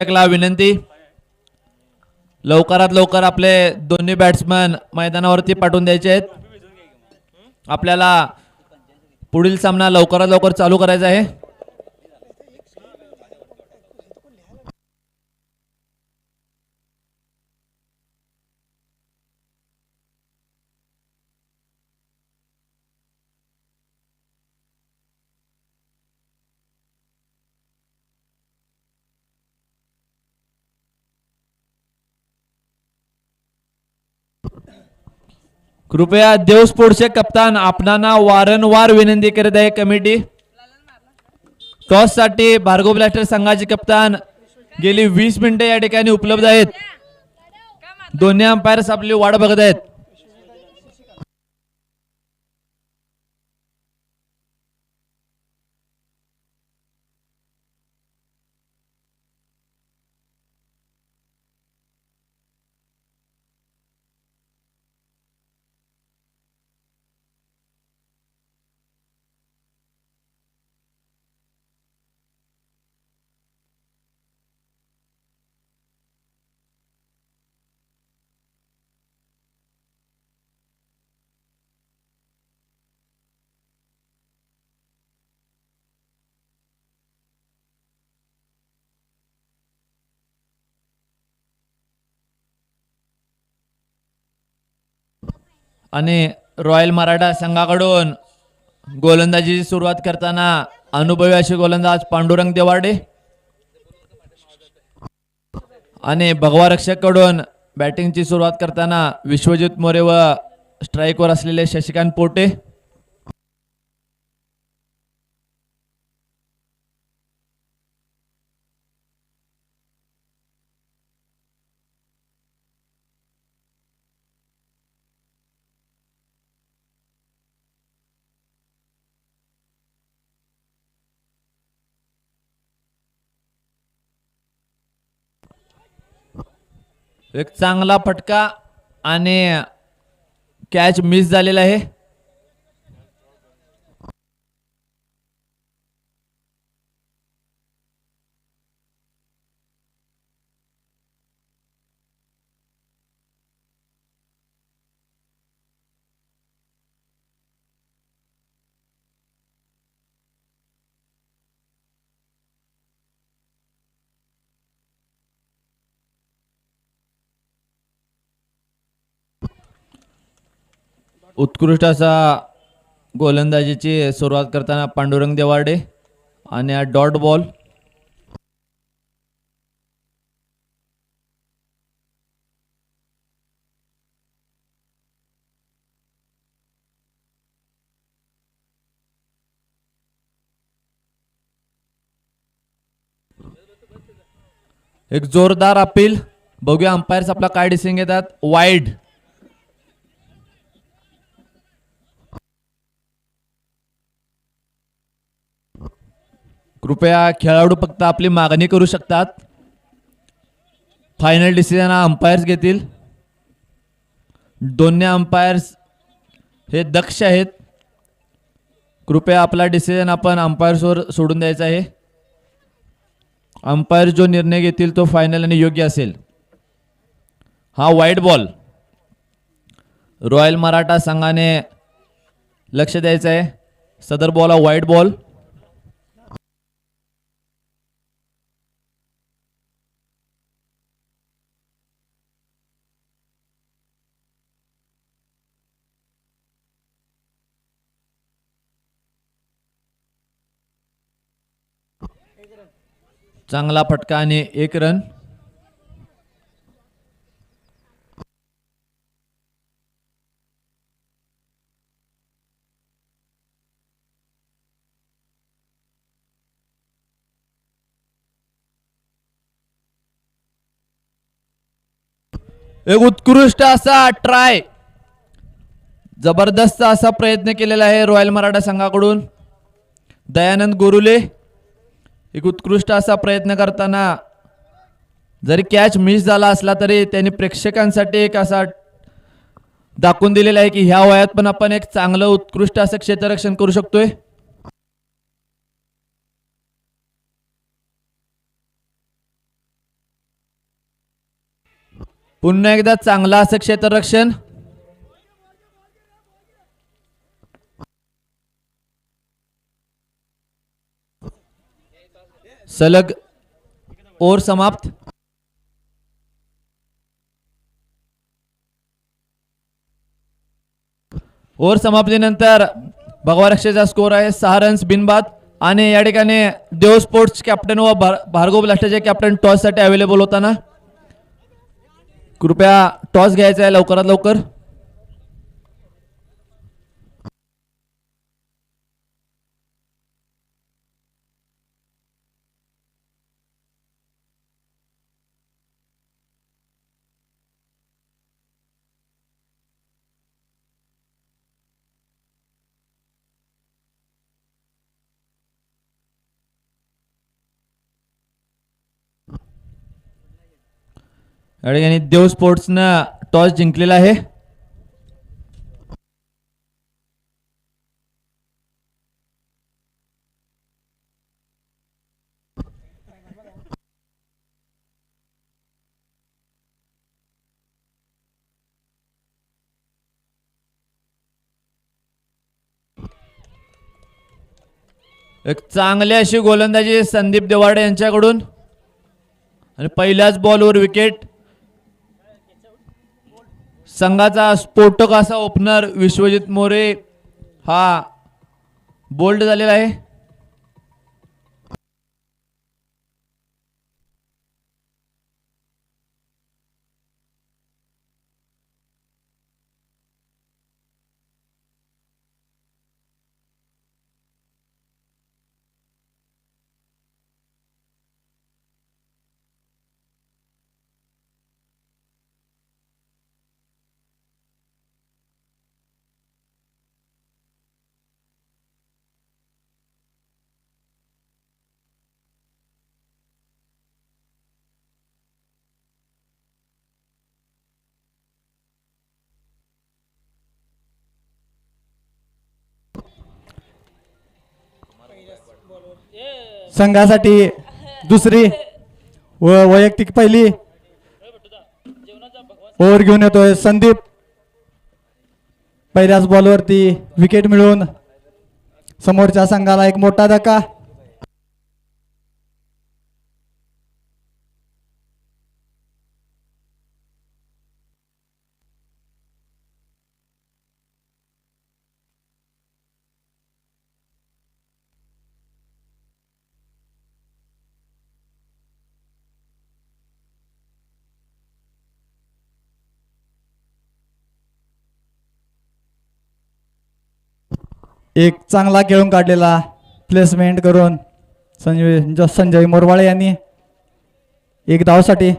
ला विनंती, लवकरात लवकर आपले दोन्ही बॅट्समन मैदानावरती पाठवून द्यायचे आहेत. आपल्याला पुढील सामना लवकरात लवकर चालू करायचा आहे. कृपया देव स्पोर्ट्सचे कप्तान आपणांना वारंवार विनंती करत आहे कमिटी. टॉस साठी भार्गव ब्लास्टर संघाचे कप्तान गेली 20 मिनिटे या ठिकाणी उपलब्ध आहेत. दोन्ही अंपायर्स आपली वाट बघत आहेत. आणि रॉयल मराठा संघाकडून गोलंदाजीची सुरुवात करताना अनुभवी असे गोलंदाज पांडुरंग देवाडे आणि भगवा रक्षक कडून बॅटिंगची सुरुवात करताना विश्वजित मोरे व स्ट्राईकवर असलेले शशिकांत पोटे. एक चांगला फटका आणि कॅच मिस झालेला आहे. उत्कृष्ट असा गोलंदाजीची सुरुवात करताना पांडुरंग देवाडे आणि हा डॉट बॉल. एक जोरदार अपील. बघूया अंपायर्स आपला काय डिसिजन घेतात. वाईड. कृपया खेळाडू फक्त आपली मागणी करू शकतात. फायनल डिसिजन हा अंपायर्स घेतील. दोन्ही अंपायर्स हे दक्ष आहेत. कृपया आपला डिसिजन आपण अंपायर्सवर सोडून द्यायचा आहे. अंपायर जो निर्णय घेतील तो फायनल आणि योग्य असेल. हा वाईड बॉल. रॉयल मराठा संघाने लक्ष द्यायचं आहे. सदर बॉल हा वाईड बॉल. चांगला फटका आणि 1 रन. एक उत्कृष्ट असा ट्राय. जबरदस्त असा प्रयत्न केलेला आहे रॉयल मराठा संघाकडून. दयानंद गोरुले एक उत्कृष्ट असा प्रयत्न करताना जरी कॅच मिस झाला असला तरी त्यांनी प्रेक्षकांसाठी एक असा दाखवून दिलेला आहे की ह्या वयात पण आपण एक चांगलं उत्कृष्ट असं क्षेत्ररक्षण करू शकतोय. पुन्हा एकदा चांगला असं क्षेत्ररक्षण. सलग ओव्हर समाप्त. ओव्हर समाप्तीनंतर भगवा रक्षेचा स्कोर आहे 6 रन्स बिनबाद. आणि या ठिकाणी देव स्पोर्ट्स कॅप्टन व भार्गव ब्लास्टरचे कॅप्टन टॉस साठी अवेलेबल होताना कृपया टॉस घ्यायचा आहे लवकरात लवकर. या ठिकाणी देव स्पोर्ट्सनं टॉस जिंकलेला आहे. एक चांगली अशी गोलंदाजी संदीप देवाडे यांच्याकडून आणि पहिल्याच बॉलवर विकेट. संघाचा स्फोटक असा ओपनर विश्वजित मोरे हा बोल्ड झालेला आहे.
संघासाठी दुसरी व वैयक्तिक पहिली ओव्हर घेऊन येतोय संदीप. पहिल्याच बॉलवरती विकेट मिळवून समोरच्या संघाला एक मोठा धक्का. एक चांगला खेळून काढलेला प्लेसमेंट करून संजय मोरवाळे यांनी एक धावसाठी.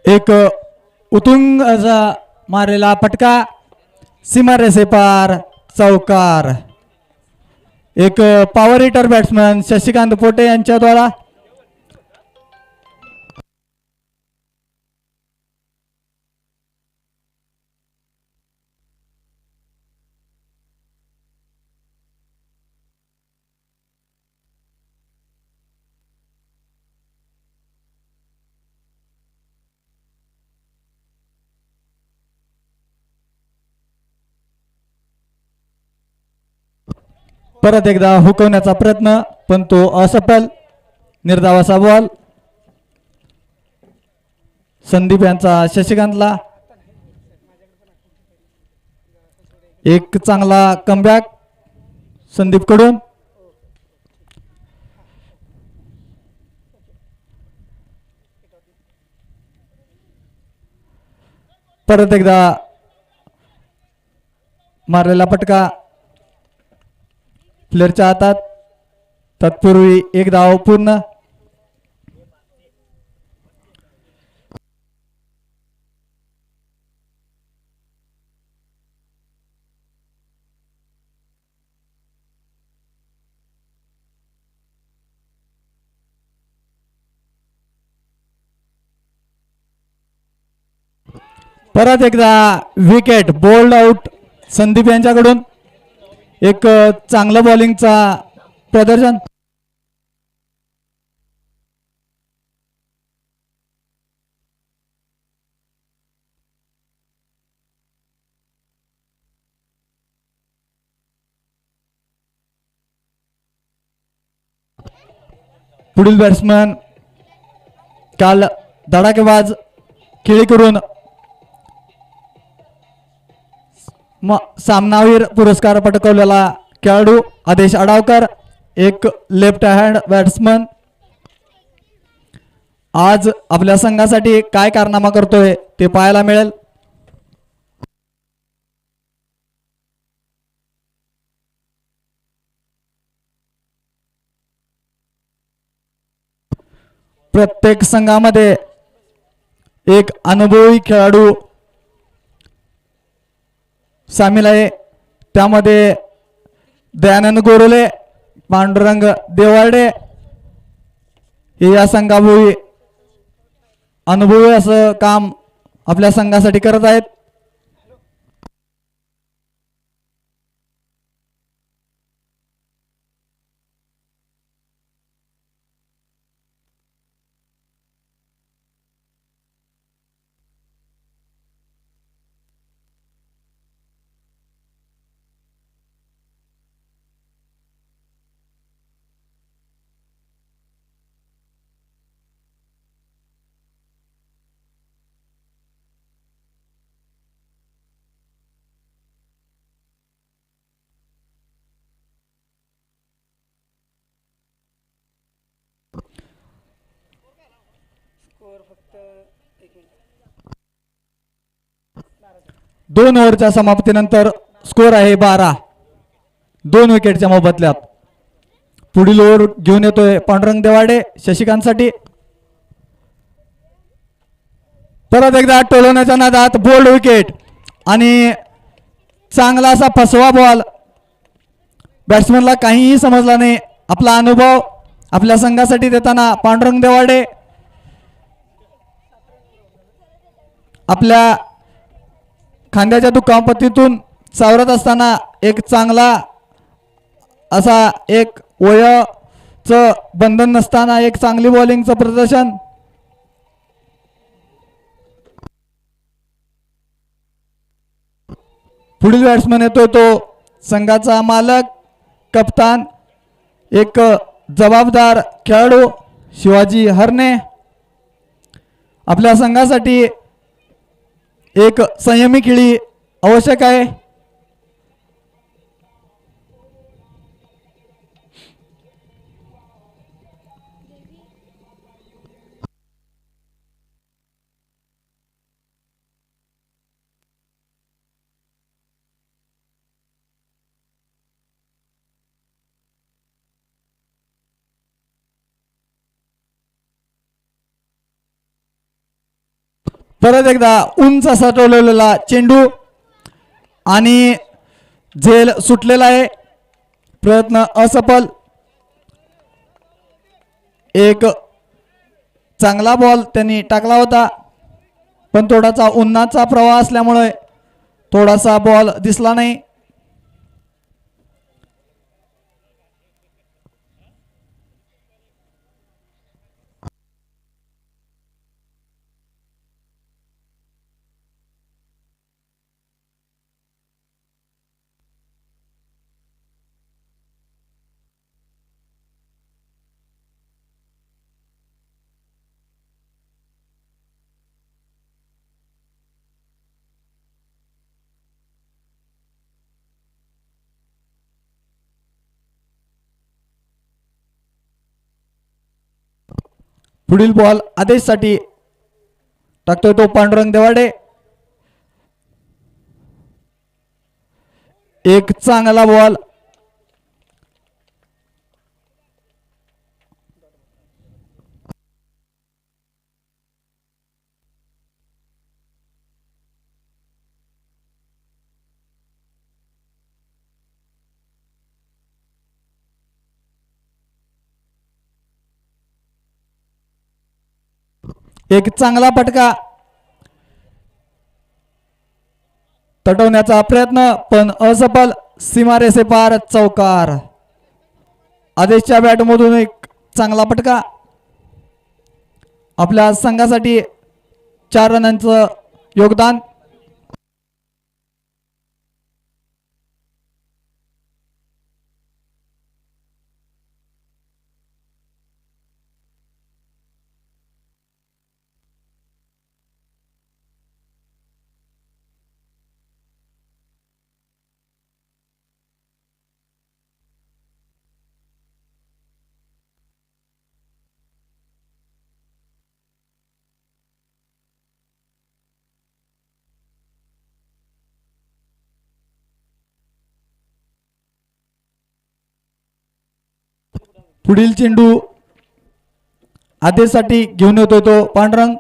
एक उतुंग असा मारलेला फटका सीमारेषे पार चौकार. एक power hitter batsman Shashikant Pote यांच्या द्वारा परत एकदा हुकवण्याचा प्रयत्न पण तो असफल. निर्धावाचा बॉल संदीप यांचा शशिकांतला. एक चांगला कमबॅक संदीप कडून. परत एकदा मारलेला फटका प्लेअरच्या हातात. तत्पूर्वी एक धाव पूर्ण. परत एकदा विकेट बोल्ड आउट संदीप यांच्याकडून. एक चांगलं बॉलिंगचा प्रदर्शन. पुढील बॅट्समन काल धडाकेबाज खेळी करून सामनावीर पुरस्कार पटकावलेला खेळाडू आदेश आडावकर, एक लेफ्ट हँड बॅट्समन, आज आपल्या संघासाठी काय कारनामा करतोय ते पाहायला मिळेल. प्रत्येक संघामध्ये एक अनुभवी खेळाडू सामील आहे. त्यामध्ये दयानंद गोरोले, पांडुरंग देवाडे हे या संघाभोवी अनुभवी असं काम आपल्या संघासाठी करत आहेत. दोन ओव्हरच्या समाप्तीनंतर स्कोर आहे 12, 2 विकेटच्या मोबदल्यात. पुढील ओव्हर घेऊन येतोय पांडुरंग देवाडे शशिकांतसाठी. परत एकदा टोलवण्याच्या नादात बोल्ड विकेट आणि चांगला असा फसवा बॉल. बॅट्समनला काहीही समजला नाही. आपला अनुभव आपल्या संघासाठी देताना पांडुरंग देवाडे आपल्या खांद्याच्या दुखापतीतून सावरत असताना एक चांगला असा एक वयाचं बंधन नसताना एक चांगली बॉलिंगचं प्रदर्शन. पुढील बॅट्समन येतोय तो संघाचा मालक, कप्तान, एक जबाबदार खेळाडू शिवाजी हरणे. आपल्या संघासाठी एक संयमी खेळी आवश्यक आहे. परत एकदा उंच असा टोलवलेला चेंडू आणि झेल सुटलेला आहे. प्रयत्न असफल. एक चांगला बॉल त्यांनी टाकला होता पण थोडासा उन्हाचा प्रवाह असल्यामुळे थोडासा बॉल दिसला नाही. पुढील बॉल आदेशसाठी टाकतोय तो पांडुरंग देवाडे. एक चांगला बॉल. एक चांगला फटका. तटवण्याचा प्रयत्न पण असफल. सीमारेषे पार चौकार. आदेशच्या बॅटमधून एक चांगला फटका. आपल्या संघासाठी 4 रनांचं योगदान. पुढील चेंडू आदेशसाठी घेऊन येतो तो पांडुरंग.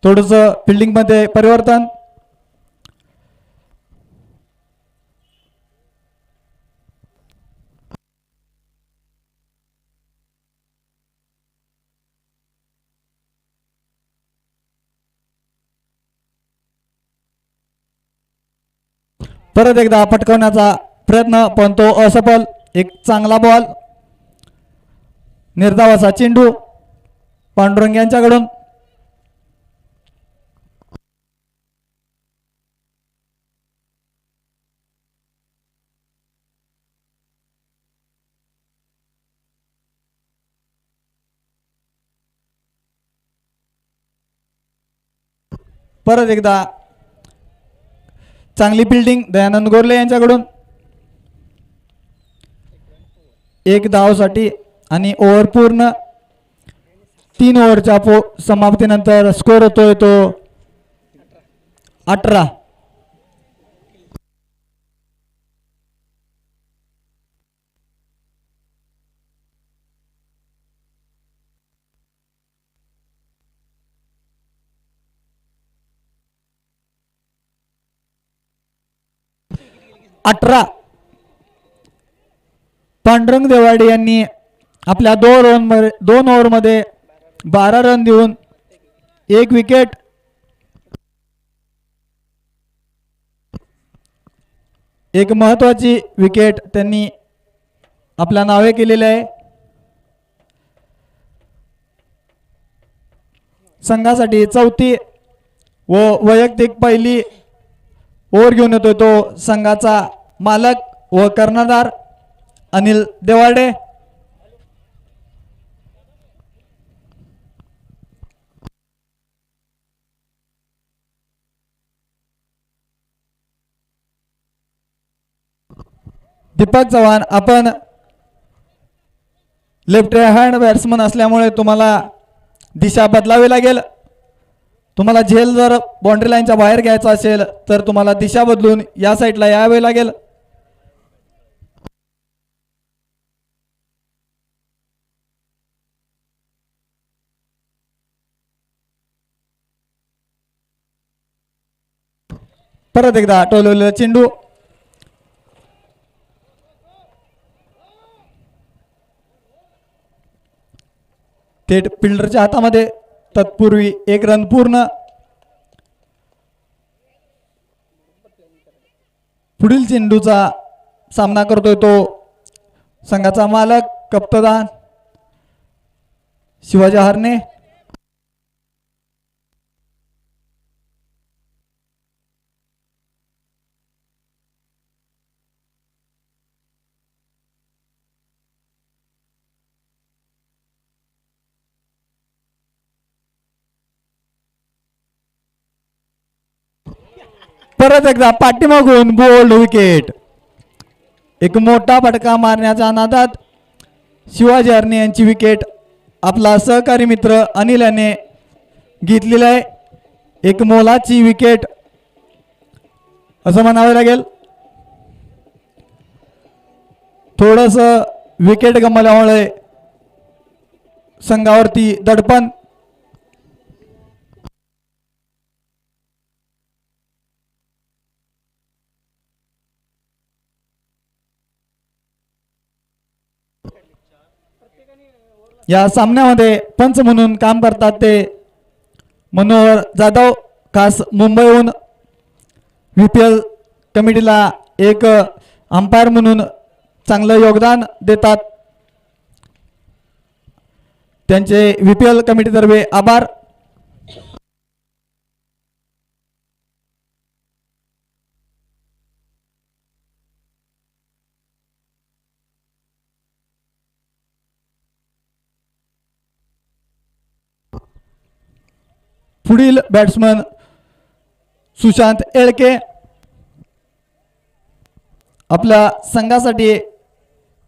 थोडस फिल्डिंग मध्ये परिवर्तन. परत एकदा पटकवण्याचा प्रयत्न पण तो असफल. एक चांगला बॉल. निर्धावाचा चेंडू पांडुरंग यांच्याकडून. परत एकदा चांगली फिल्डिंग दयानंद गोरले यांच्याकडून. 1 धावसाठी आणि ओव्हर पूर्ण. 3 ओव्हरच्या समाप्तीनंतर स्कोर होतोय तो 18. पांडुरंग देवाडे यांनी आपल्या 2 ओव्हरमध्ये 12 रन देऊन 1 विकेट. एक महत्वाची विकेट त्यांनी आपल्या नावे केलेली आहे. संघासाठी 4थी व वैयक्तिक पहिली ओव्हर घेऊन येतोय तो संघाचा मालक व कर्णधार अनिल देवाडे. दीपक चव्हाण, आपण लेफ्ट हँड बॅट्समन असल्यामुळे तुम्हाला दिशा बदलावी लागेल. तुम्हाला झेल जर बाउंड्री लाईनच्या बाहेर घ्यायचा असेल तर तुम्हाला दिशा बदलून या साईडला यावे लागेल. परत एकदा टोलवलेला चेंडू. थेट फिल्डरच्या हातामध्ये. तत्पूर्वी 1 रन पूर्ण. पुढील चेंडूचा सामना करतोय तो संघाचा मालक कप्तान शिवाजी हरणे. परत एकदा पाठीमागून बोल्ड विकेट. एक मोठा फटका मारण्याच्या नादात शिवाजी हरणे यांची विकेट आपला सहकारी मित्र अनिल याने घेतलेला आहे. एक मोलाची विकेट असं म्हणावे लागेल. थोडस विकेट गमावल्यामुळे संघावरती दडपण. या सामन्यामध्ये पंच म्हणून काम करतात ते मनोहर जाधव, खास मुंबईहून VPL कमिटीला एक अंपायर म्हणून चांगलं योगदान देतात त्यांचे VPL कमिटीतर्फे आभार. पुढील बॅट्समन सुशांत येळके आपल्या संघासाठी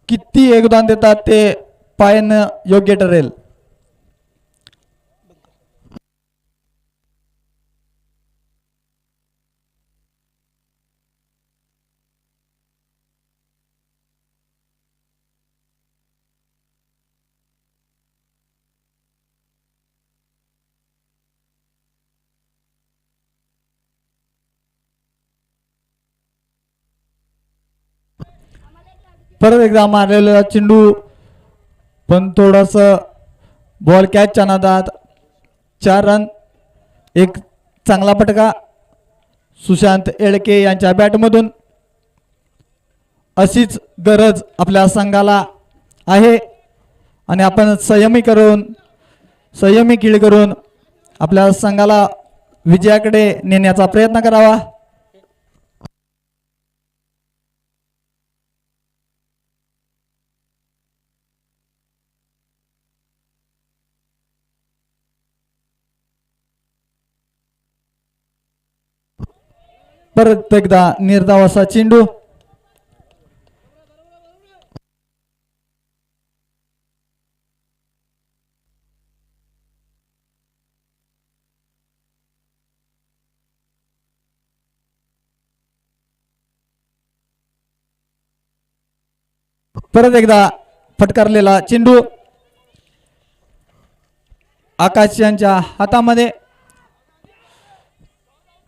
किती योगदान देतात ते पाहणं योग्य ठरेल. परत एकदा मारलेला चेंडू पण थोडस बॉल कॅचच्या नादात 4 रन. एक चांगला फटका सुशांत येळके यांच्या बॅटमधून. अशीच गरज आपल्या संघाला आहे आणि आपण संयमी खेळ करून आपल्या संघाला विजयाकडे नेण्याचा प्रयत्न करावा. परत एकदा निर्धाव असा चेंडू. परत एकदा फटकारलेला चेंडू आकाश यांच्या हातामध्ये.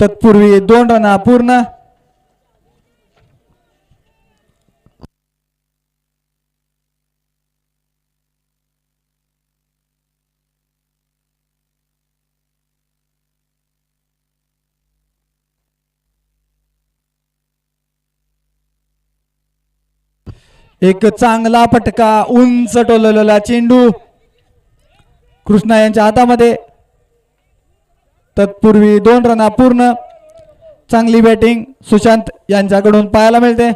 तत्पूर्वी 2 रन पूर्ण. एक चांगला फटका उंच टोललेला चेंडू कृष्णा यांच्या हातामध्ये. तत्पूर्वी 2 रन पूर्ण. चांगली बॅटिंग सुशांत यांच्याकडून पाहायला मिळते.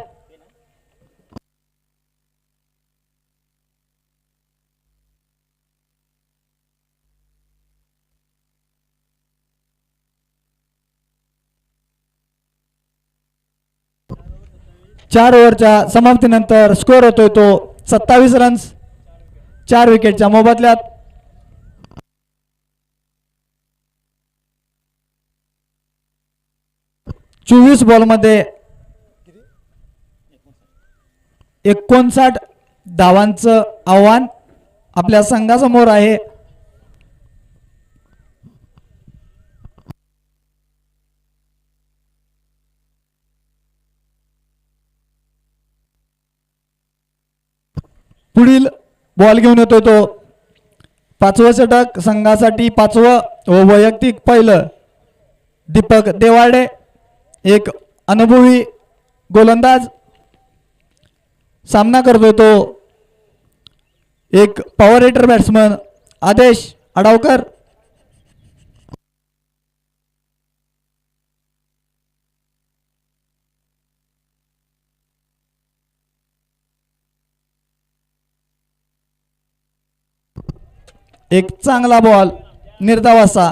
चार ओव्हरच्या समाप्तीनंतर स्कोअर होतोय तो 27 रन्स 4 विकेटच्या मोबदल्यात. चोवीस बॉलमध्ये 59 धावांचं आव्हान आपल्या संघासमोर आहे. पुढील बॉल घेऊन येतो तो 5वं षटक संघासाठी 5वं व वैयक्तिक पहिलं. दीपक देवाडे एक अनुभवी गोलंदाज. सामना करतोय तो एक पॉवर हिटर बॅट्समन आदेश अडावकर. एक चांगला बॉल निर्धाव असा.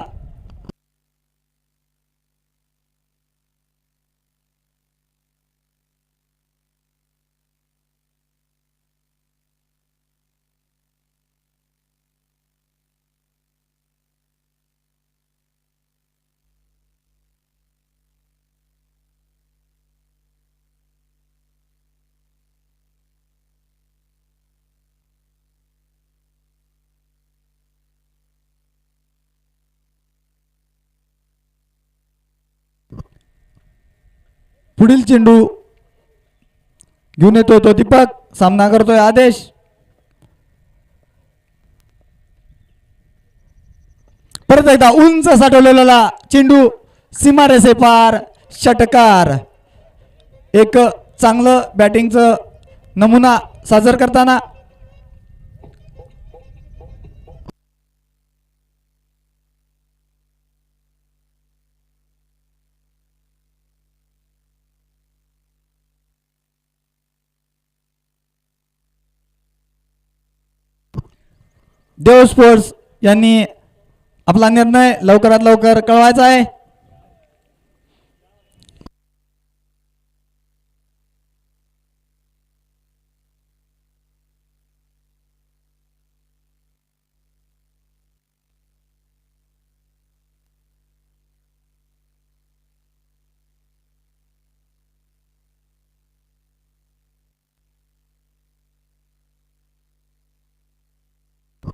पुढील चेंडू घेऊन येतो तो दीपक. सामना करतोय आदेश. परत एकदा उंच साठवलेला चेंडू सीमारेषे पार षटकार. एक चांगलं बॅटिंगचं नमुना सादर करताना देव स्पोर्ट्स यांनी आपला निर्णय लवकरात लवकर कळवायचा आहे.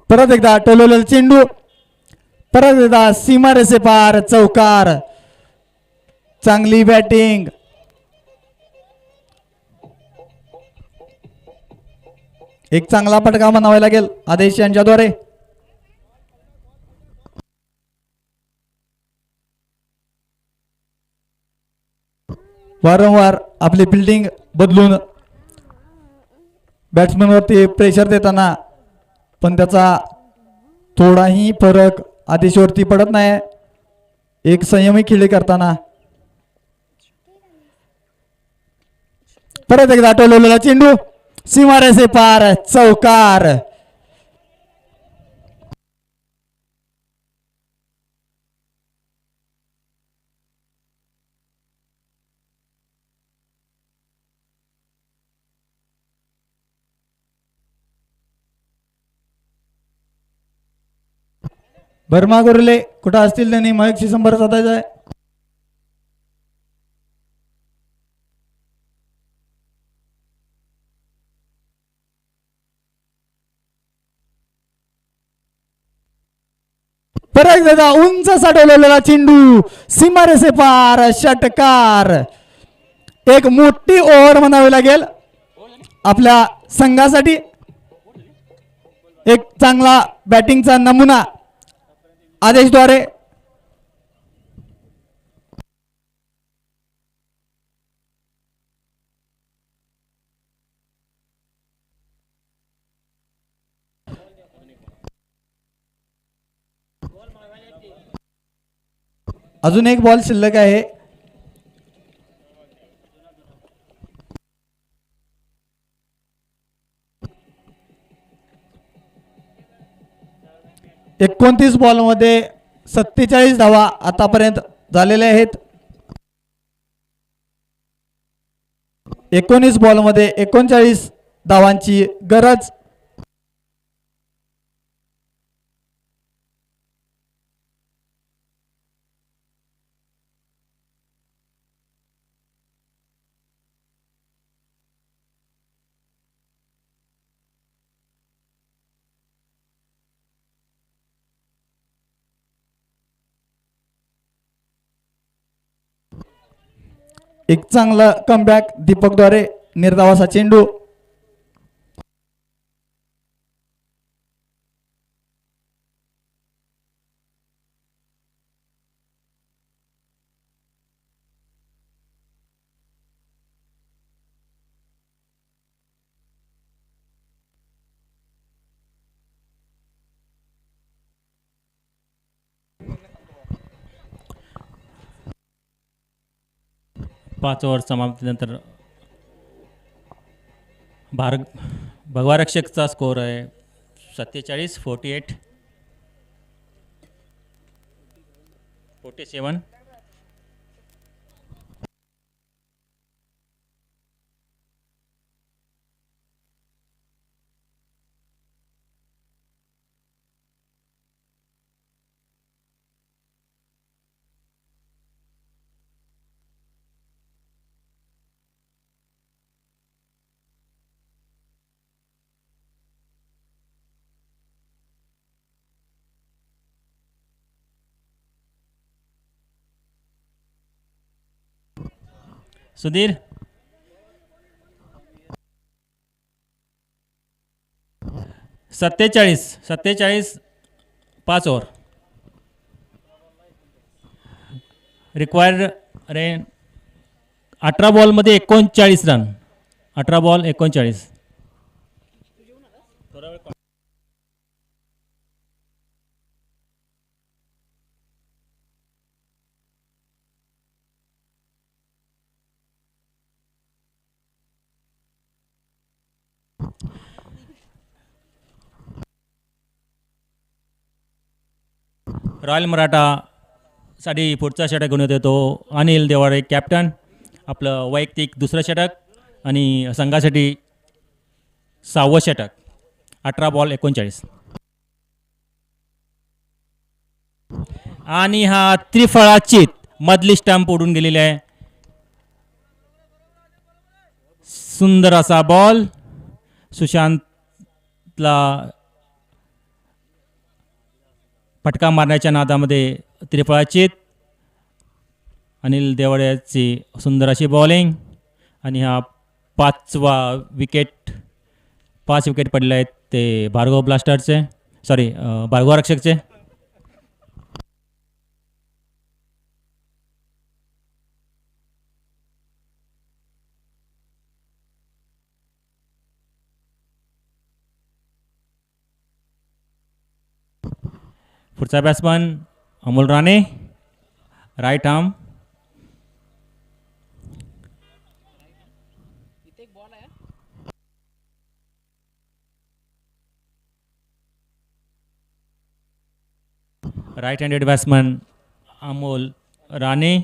परत एकदा टोलवलेला चेंडू, परत एकदा सीमा रेषे पार, चौकार. चांगली बॅटिंग. एक चांगला फटका म्हणावा लागेल आदेश यांच्याद्वारे. वारंवार आपली फिल्डिंग बदलून बॅट्समनवरती प्रेशर देताना पण त्याचा थोडाही फरक आदेशवरती पडत नाही. एक संयमी खेळी करताना परत एकदा टोलवलेला चेंडू, सीमारेषे पार, चौकार. बर्मा गोरले कुठं असतील त्यांनी मयकशी संपर्क साधायचा आहे. परत एकदा उंच साठवलेला चेंडू, सीमारेषे पार, षटकार. एक मोठी ओव्हर म्हणावी लागेल आपल्या संघासाठी. एक चांगला बॅटिंगचा नमुना आदेशद्वारे. अजून एक बॉल शिल्लक आहे. एकोणतीस बॉल मध्ये 47 धावा आतापर्यंत झालेल्या आहेत. 19 बॉल मध्ये 39 धावांची गरज. एक चांगला कमबॅक दीपकद्वारे, निर्धावाचा चेंडू.
पाच ओव्हर समाप्तीनंतर भगवारक्षकचा स्कोर आहे 47-48 47. Sudhir, 47 5 over. Required rain 18 बॉलमध्ये 39 run. 18 ball 39. Royal Maratha साठी पुढचा षटक घेऊन येतो तो अनिल देवाडे कॅप्टन. आपलं वैयक्तिक दुसरं षटक आणि संघासाठी 6वं षटक. 18 बॉल 39. आणि हा त्रिफळाचीत मधली स्टंप उडून गेलेली आहे. सुंदर असा बॉल सुशांतला फटका मारण्याच्या नादामध्ये त्रिफळाचीत. अनिल देवाड्याची सुंदर अशी बॉलिंग आणि हा 5 विकेट पडले आहेत ते भार्गव ब्लास्टरचे, सॉरी भार्गव रक्षकचे. पुढचा batsman Amol Rane, right arm. Right handed batsman Amol Rane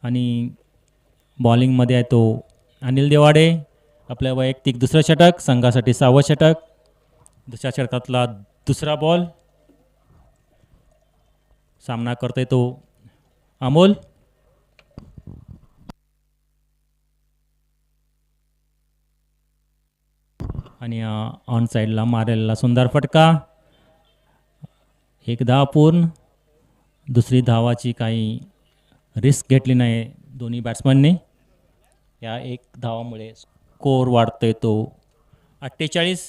आणि बॉलिंगमध्ये आहे तो अनिल देवाडे. आपल्या वैयक्तिक दुसरं षटक, संघासाठी 6वं षटक. दुसऱ्या षटकातला दुसरा बॉल. सामना करतोय तो अमोल. आणि ऑन साईडला मारेला सुंदर फटका. 1 धाव पूर्ण. दुसरी धावाची काही रिस्क घेतली नाही दोन्ही बॅट्समनने. या 1 धावामुळे स्कोर वाढतोय तो 48.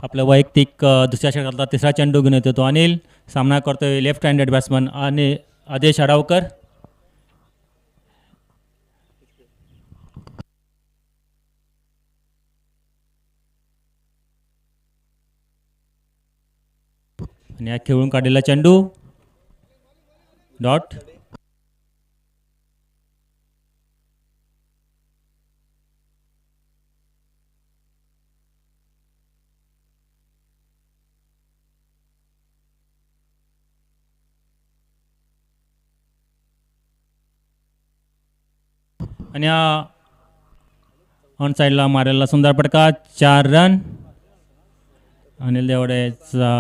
आपलं वैयक्तिक दुसऱ्या षटकातला तिसरा चेंडू घेऊन येतो तो अनिल. सामना करतोय लेफ्ट हँडेड बॅट्समन आणि आदेश अडावकर. आणि हा खेळून काढलेला चेंडू डॉट. आणि हा ऑन साईडला मारेला सुंदर फटका. 4 रन. अनिल देवडेचा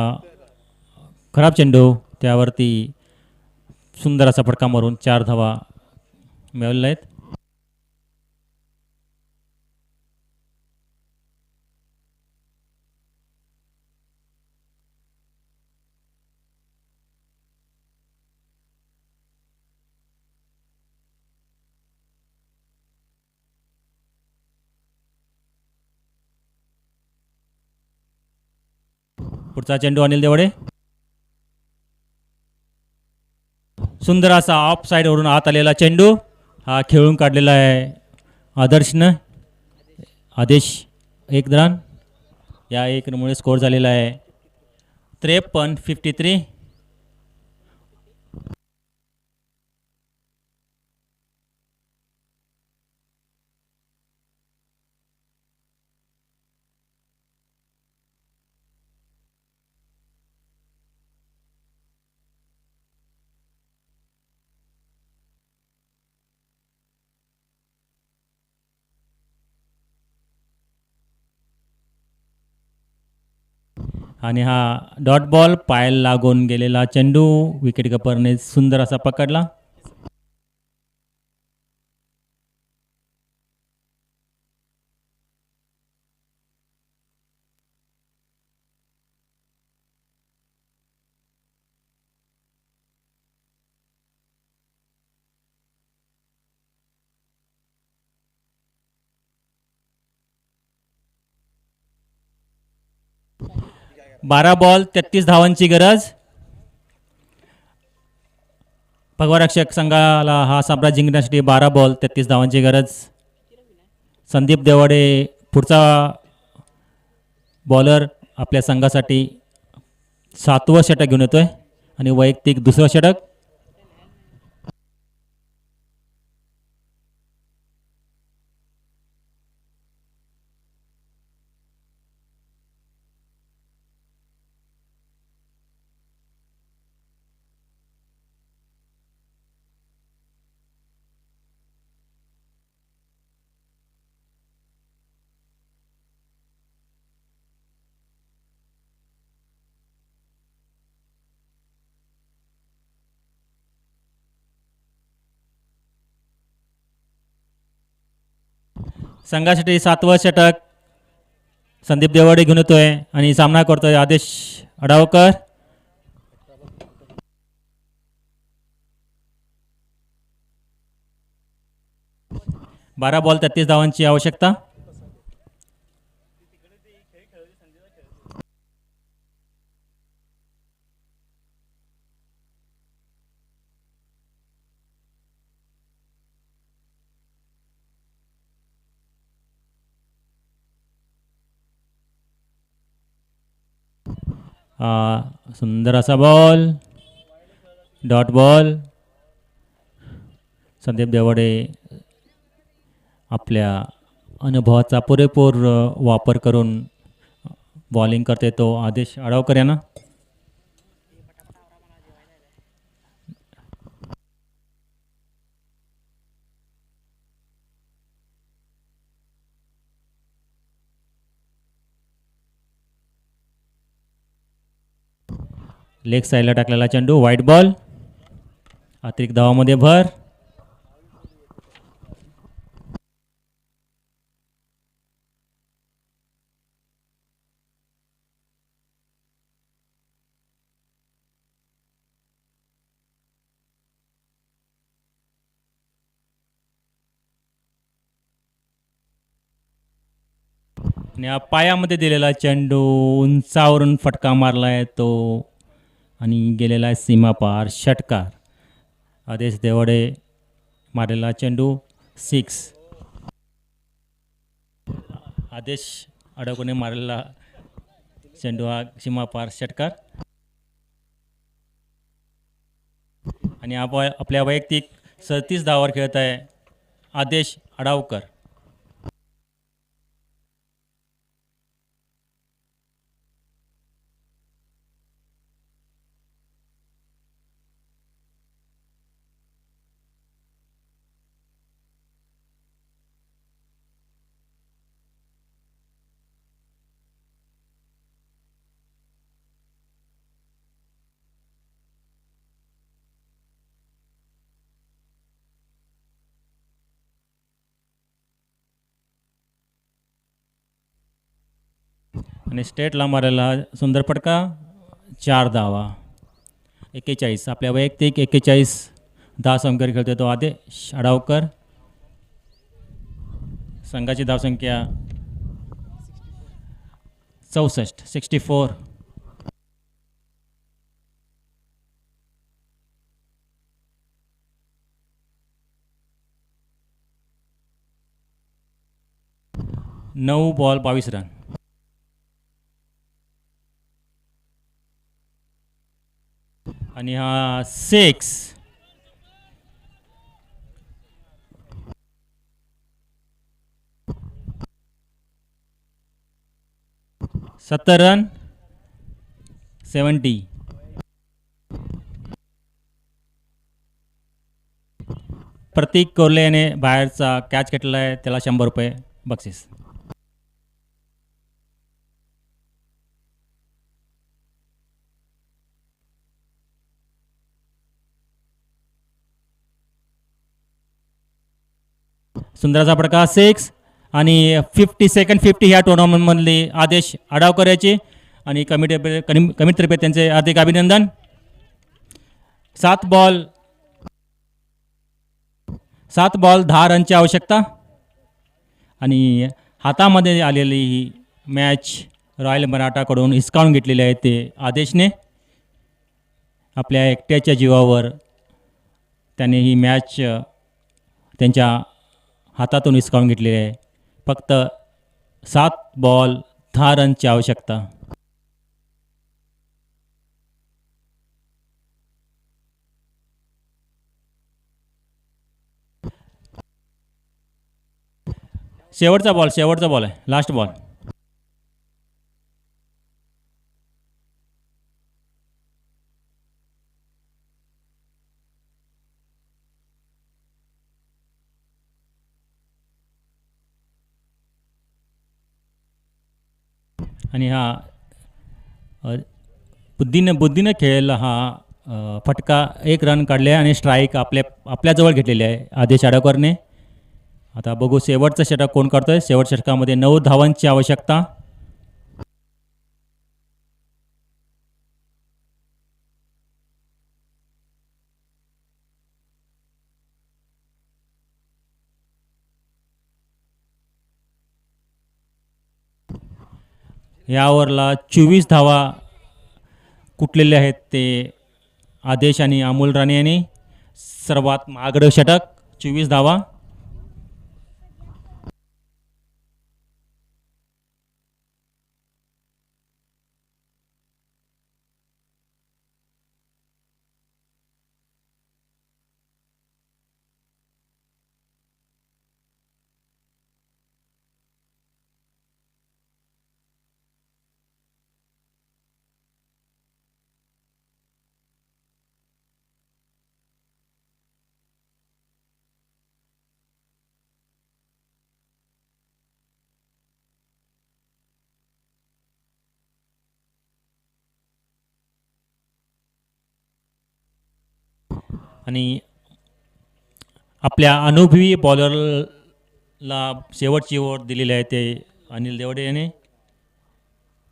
खराब चेंडू, त्यावरती सुंदर असा फटका मारून 4 धावा मिळवलेल्या आहेत. पुढचा चेंडू अनिल देवडे. सुंदर असा ऑफ साईडवरून आत आलेला चेंडू. हा खेळून काढलेला आहे आदर्शनं. आदेश 1 रन. या 1 रनमुळे स्कोर झालेला आहे 53. आणि हा डॉट बॉल पायाला लागून गेलेला चेंडू विकेट कीपरने सुंदर असा पकडला. 12 बॉल 33 धावांची गरज. भगवारक्षक संघाला हा सामना जिंकण्यासाठी 12 बॉल 33 धावांची गरज. संदीप देवाडे पुढचा बॉलर आपल्या संघासाठी 7वं षटक घेऊन येतोय आणि वैयक्तिक दुसरं षटक. संघासाठी 7वं षटक संदीप देवाडे घेऊन येतोय आणि सामना करतोय आदेश अडावकर. बारा बॉल 33 धावांची आवश्यकता. सुंदर असा ball, dot ball. Sandeep Devade आपल्या अनुभवाचा पुरेपूर वापर करून बॉलिंग करते तो आदेश अडावकर यांना. लेग साईडला टाकलेला चेंडू, व्हाईट बॉल, अतिरिक्त धावामध्ये भर. आणि हा पायामध्ये दिलेला चेंडू उंचावरून फटका मारलाय तो आणि गेलेला आहे सीमा पार, षटकार. आदेश देवाडे मारलेला चेंडू 6. आदेश अडकूने मारलेला चेंडू हा सीमा पार, षटकार. आणि आपल्या वैयक्तिक 37 धावावर खेळत आहे आदेश अडावकर. आणि स्टेटला मारायला सुंदर फटका, 4 धावा. 41 आपल्या वैयक्तिक 41 धावसंख्येवर खेळतो तो आदेश अडावकर. संघाची धावसंख्या 64. नऊ बॉल 22 रन. आणि हा 6. सत्तर रन, 70. प्रतीक कोर्ले याने बाहेरचा कॅच घेतलेला आहे, त्याला 100 रुपये बक्षीस. सुंदरचा फटका 6. आणि 50 ह्या टुर्नामेंटमधली आदेश अडावकर याची आणि कमिटीतर्फे त्यांचे हार्दिक अभिनंदन. 7 बॉल 10 रनची आवश्यकता. आणि हातामध्ये आलेली ही मॅच रॉयल मराठाकडून हिसकावून घेतलेले आहेत ते आदेशने. आपल्या एकट्याच्या जीवावर त्याने ही मॅच त्यांच्या हातातून हिसकावून घेतलेली आहे. फक्त 7 बॉल 10 रनची आवश्यकता. शेवटचा बॉल आहे, लास्ट बॉल. आणि हा बुद्धीनं खेळलेला हा फटका 1 रन काढले आणि स्ट्राईक आपल्याजवळ घेतलेली आहे आदेश आडकरने. आता बघू शेवटचं षटक कोण करतोय. शेवटच्या षटकामध्ये 9 धावांची आवश्यकता. या ओव्हरला 24 धावा कुठलेले आहेत ते आदेश आणि अमोल राणे यांनी. सर्वात महागडं षटक 24 धावा. आणि आपल्या अनुभवी बॉलरला शेवटची ओव्हर दिलेली आहे ते अनिल देवडे याने.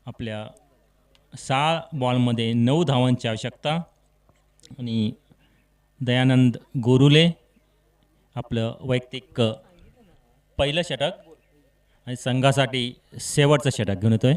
आपल्या 6 बॉलमध्ये 9 धावांची आवश्यकता. आणि दयानंद गोरुले आपलं वैयक्तिक पहिलं षटक आणि संघासाठी शेवटचं षटक घेऊन येतोय.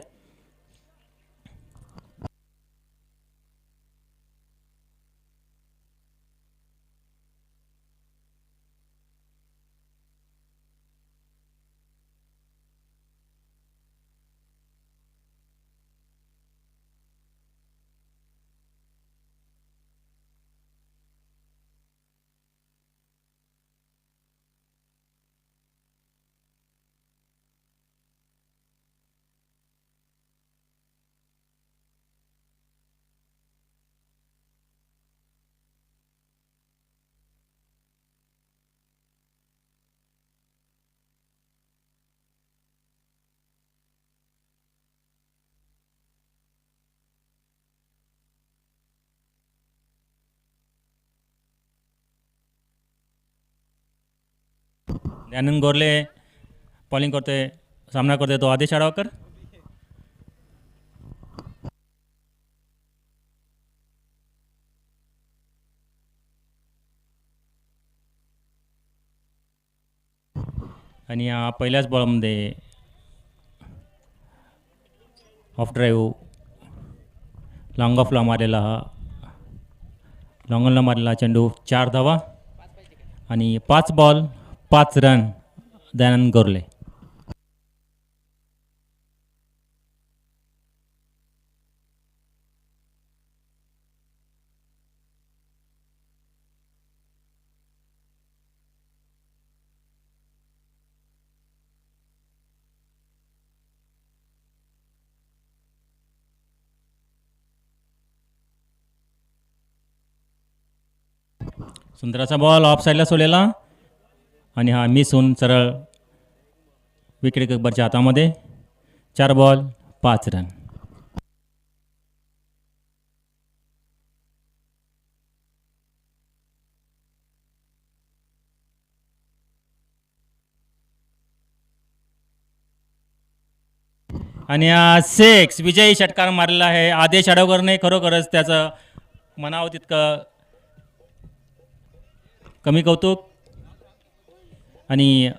दयानंद गोरले बॉलिंग करतोय, सामना करतोय तो आदेश आडवकर. आणि या पहिल्याच बॉलमध्ये ऑफ ड्राईव्ह लॉंग ऑफला मारलेला चेंडू 4 धावा आणि 5 बॉल 5 रन दयानंद गोरले. सुंदराचा बॉल ऑफ साईडला सोडलेला आणि हा मिस होऊन सरळ विकेट किपरच्या हातामध्ये. 4 बॉल 5 रन. आणि हा 6 विजयी षटकार मारलेला आहे आदेश आडवकरने. खरोखरच त्याचं म्हणावं तितकं कमी कौतुक. आणि